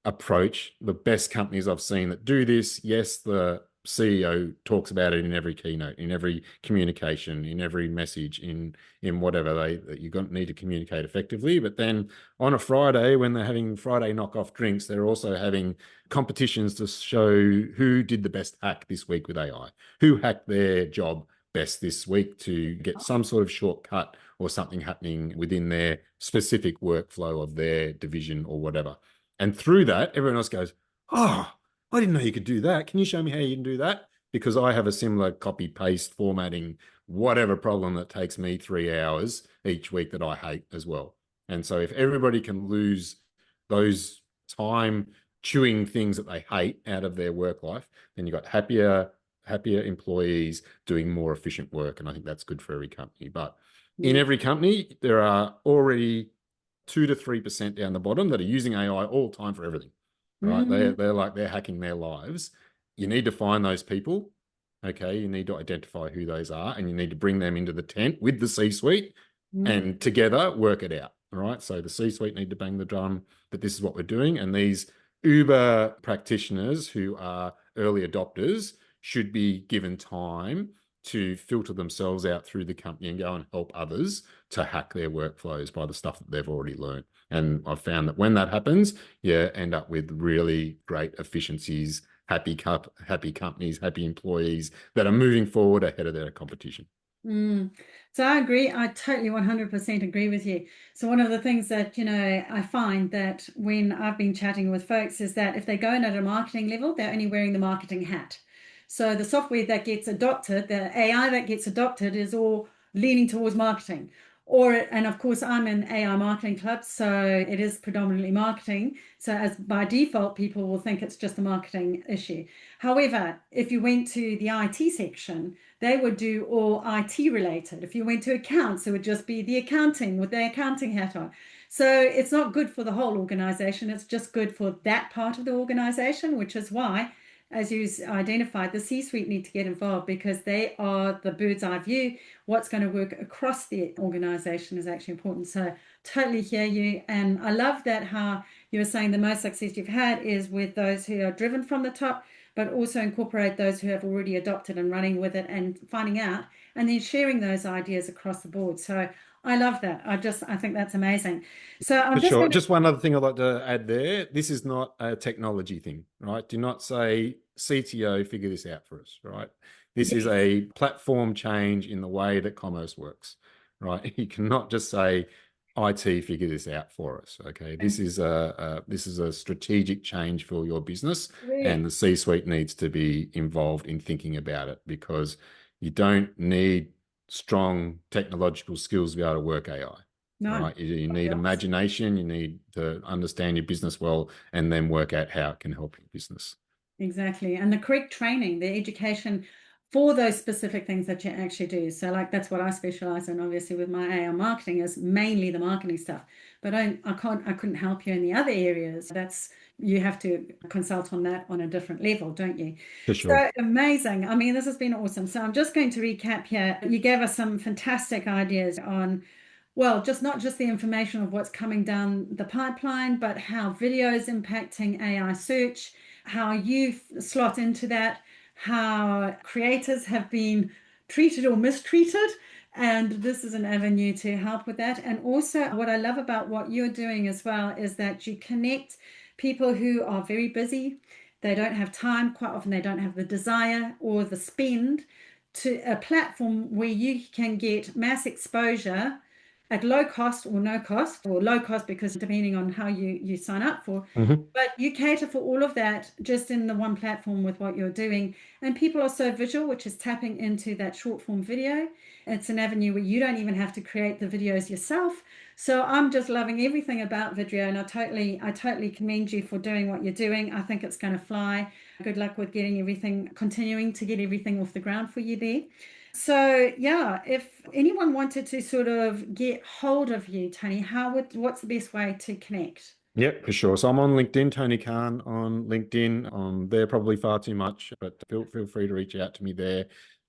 approach. The best companies I've seen that do this, yes, the CEO talks about it in every keynote, in every communication, in every message, in whatever that you need to communicate effectively. But then on a Friday, when they're having Friday knockoff drinks, they're also having competitions to show who did the best hack this week with AI, who hacked their job best this week to get some sort of shortcut or something happening within their specific workflow of their division or whatever. And through that, everyone else goes, oh, I didn't know you could do that. Can you show me how you can do that? because I have a similar copy paste formatting, whatever problem that takes me 3 hours each week that I hate as well. And so if everybody can lose those time chewing things that they hate out of their work life, then you've got happier employees doing more efficient work. And I think that's good for every company. But in every company, there are already 2 to 3% down the bottom that are using AI all the time for everything, right? They're hacking their lives. You need to find those people. Okay, you need to identify who those are, and you need to bring them into the tent with the C-suite and together work it out. All right. So the C-suite need to bang the drum that this is what we're doing. And these Uber practitioners who are early adopters should be given time to filter themselves out through the company and go and help others to hack their workflows by the stuff that they've already learned. And I've found that when that happens, you end up with really great efficiencies, happy companies, happy employees that are moving forward ahead of their competition. So I agree. I totally 100% agree with you. So one of the things that, I find that when I've been chatting with folks is that if they go in at a marketing level, they're only wearing the marketing hat. So the software that gets adopted, the AI that gets adopted is all leaning towards marketing. And of course, I'm in AI marketing club, so it is predominantly marketing. So as by default, people will think it's just a marketing issue. However, if you went to the IT section, they would do all IT related. If you went to accounts, it would just be the accounting with the accounting hat on. So it's not good for the whole organization. It's just good for that part of the organization, which is why, as you identified, the C-suite need to get involved because they are the bird's eye view. What's going to work across the organization is actually important. So totally hear you. And I love that how you were saying the most success you've had is with those who are driven from the top, but also incorporate those who have already adopted and running with it and finding out and then sharing those ideas across the board. So I love that. I think that's amazing. So I'm just sure. Just one other thing I'd like to add there. This is not a technology thing, right? Do not say CTO figure this out for us, right? This is a platform change in the way that commerce works, right? You cannot just say IT figure this out for us. Okay, this is a strategic change for your business, and the C-suite needs to be involved in thinking about it because you don't need strong technological skills to be able to work AI. No. Right? You need imagination. You need to understand your business well, and then work out how it can help your business. Exactly, and the correct training, the education for those specific things that you actually do. So like that's what I specialize in, obviously, with my AI marketing is mainly the marketing stuff. But I couldn't help you in the other areas. You have to consult on that on a different level, don't you? For sure. So amazing. I mean, this has been awesome. So I'm just going to recap here. You gave us some fantastic ideas on, well, not just the information of what's coming down the pipeline, but how video is impacting AI search, how you slot into that, how creators have been treated or mistreated. And this is an avenue to help with that. And also what I love about what you're doing as well is that you connect people who are very busy. They don't have time. Quite often they don't have the desire or the spend to a platform where you can get mass exposure at low cost or no cost, or low cost because depending on how you sign up for. But you cater for all of that just in the one platform with what you're doing. And people are so visual, which is tapping into that short form video. It's an avenue where you don't even have to create the videos yourself. So I'm just loving everything about Videreo, and I totally commend you for doing what you're doing. I think it's going to fly. Good luck with continuing to get everything off the ground for you there. So yeah, if anyone wanted to sort of get hold of you, Tony, what's the best way to connect? Yep, for sure. So I'm on LinkedIn, Tony Carne on LinkedIn. I'm there probably far too much, but feel free to reach out to me there.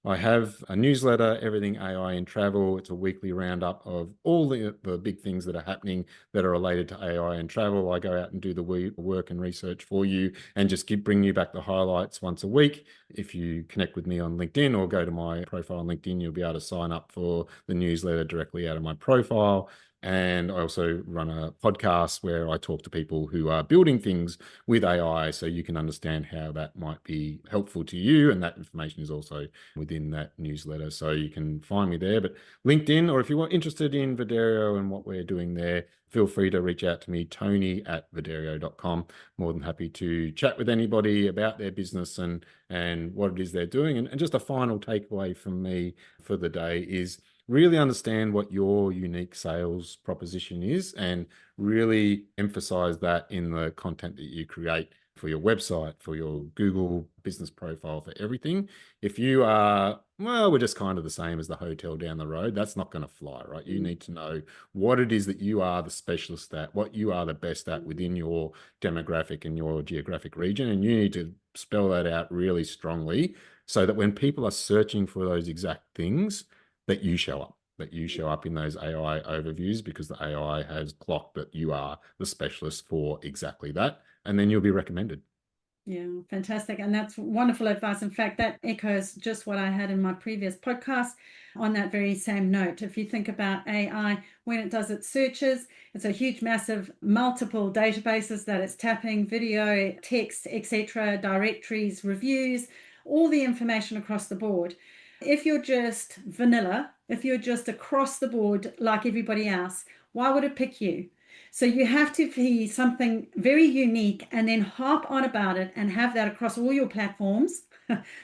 I have a newsletter, Everything AI in Travel. It's a weekly roundup of all the big things that are happening that are related to AI and travel. I go out and do the work and research for you and just bring you back the highlights once a week. If you connect with me on LinkedIn or go to my profile on LinkedIn, you'll be able to sign up for the newsletter directly out of my profile. And I also run a podcast where I talk to people who are building things with AI, so you can understand how that might be helpful to you. And that information is also within that newsletter. So you can find me there. But LinkedIn, or if you are interested in Videreo and what we're doing there, feel free to reach out to me, tony@videreo.com. More than happy to chat with anybody about their business and what it is they're doing. And just a final takeaway from me for the day is really understand what your unique sales proposition is and really emphasize that in the content that you create for your website, for your Google business profile, for everything. If you are, well, we're just kind of the same as the hotel down the road, that's not going to fly, right? You need to know what it is that you are the specialist at, what you are the best at within your demographic and your geographic region. And you need to spell that out really strongly so that when people are searching for those exact things, that you show up in those AI overviews, because the AI has clocked that you are the specialist for exactly that, and then you'll be recommended. Yeah, fantastic. And that's wonderful advice. In fact, that echoes just what I had in my previous podcast on that very same note. If you think about AI, when it does its searches, it's a huge, massive, multiple databases that it's tapping, video, text, etc., directories, reviews, all the information across the board. If you're just vanilla, if you're just across the board like everybody else, why would it pick you? So you have to be something very unique and then harp on about it and have that across all your platforms,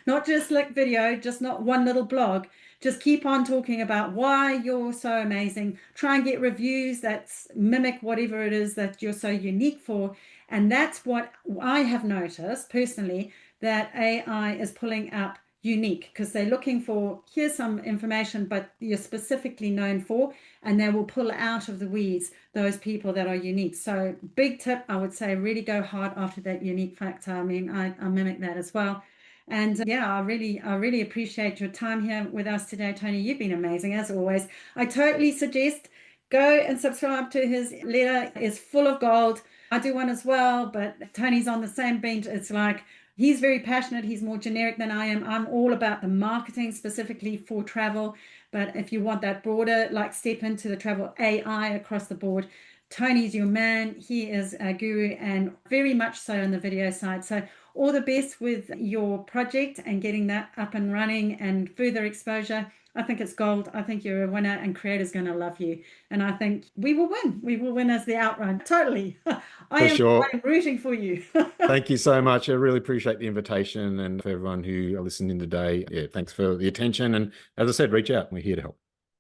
not just like video, just not one little blog. Just keep on talking about why you're so amazing. Try and get reviews that mimic whatever it is that you're so unique for. And that's what I have noticed personally, that AI is pulling up unique, because they're looking for, here's some information, but you're specifically known for, and they will pull out of the weeds those people that are unique. So big tip, I would say, really go hard after that unique factor. I mean, I mimic that as well. And yeah, I really appreciate your time here with us today, Tony. You've been amazing as always. I totally suggest go and subscribe to his letter. It's full of gold. I do one as well, but Tony's on the same bench. It's like, he's very passionate. He's more generic than I am. I'm all about the marketing specifically for travel. But if you want that broader, like, step into the travel AI across the board, Tony's your man. He is a guru, and very much so on the video side. So all the best with your project and getting that up and running and further exposure. I think it's gold. I think you're a winner, and creators going to love you. And I think we will win. We will win as the outrun. Totally. For sure. I'm rooting for you. Thank you so much. I really appreciate the invitation, and for everyone who are listening today, yeah, thanks for the attention. And as I said, reach out. We're here to help.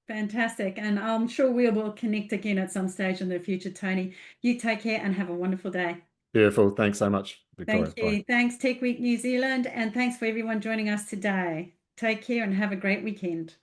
Fantastic. And I'm sure we will connect again at some stage in the future, Tony. You take care and have a wonderful day. Beautiful. Thanks so much, Victoria. Thank you. Bye. Thanks, Tech Week New Zealand. And thanks for everyone joining us today. Take care and have a great weekend.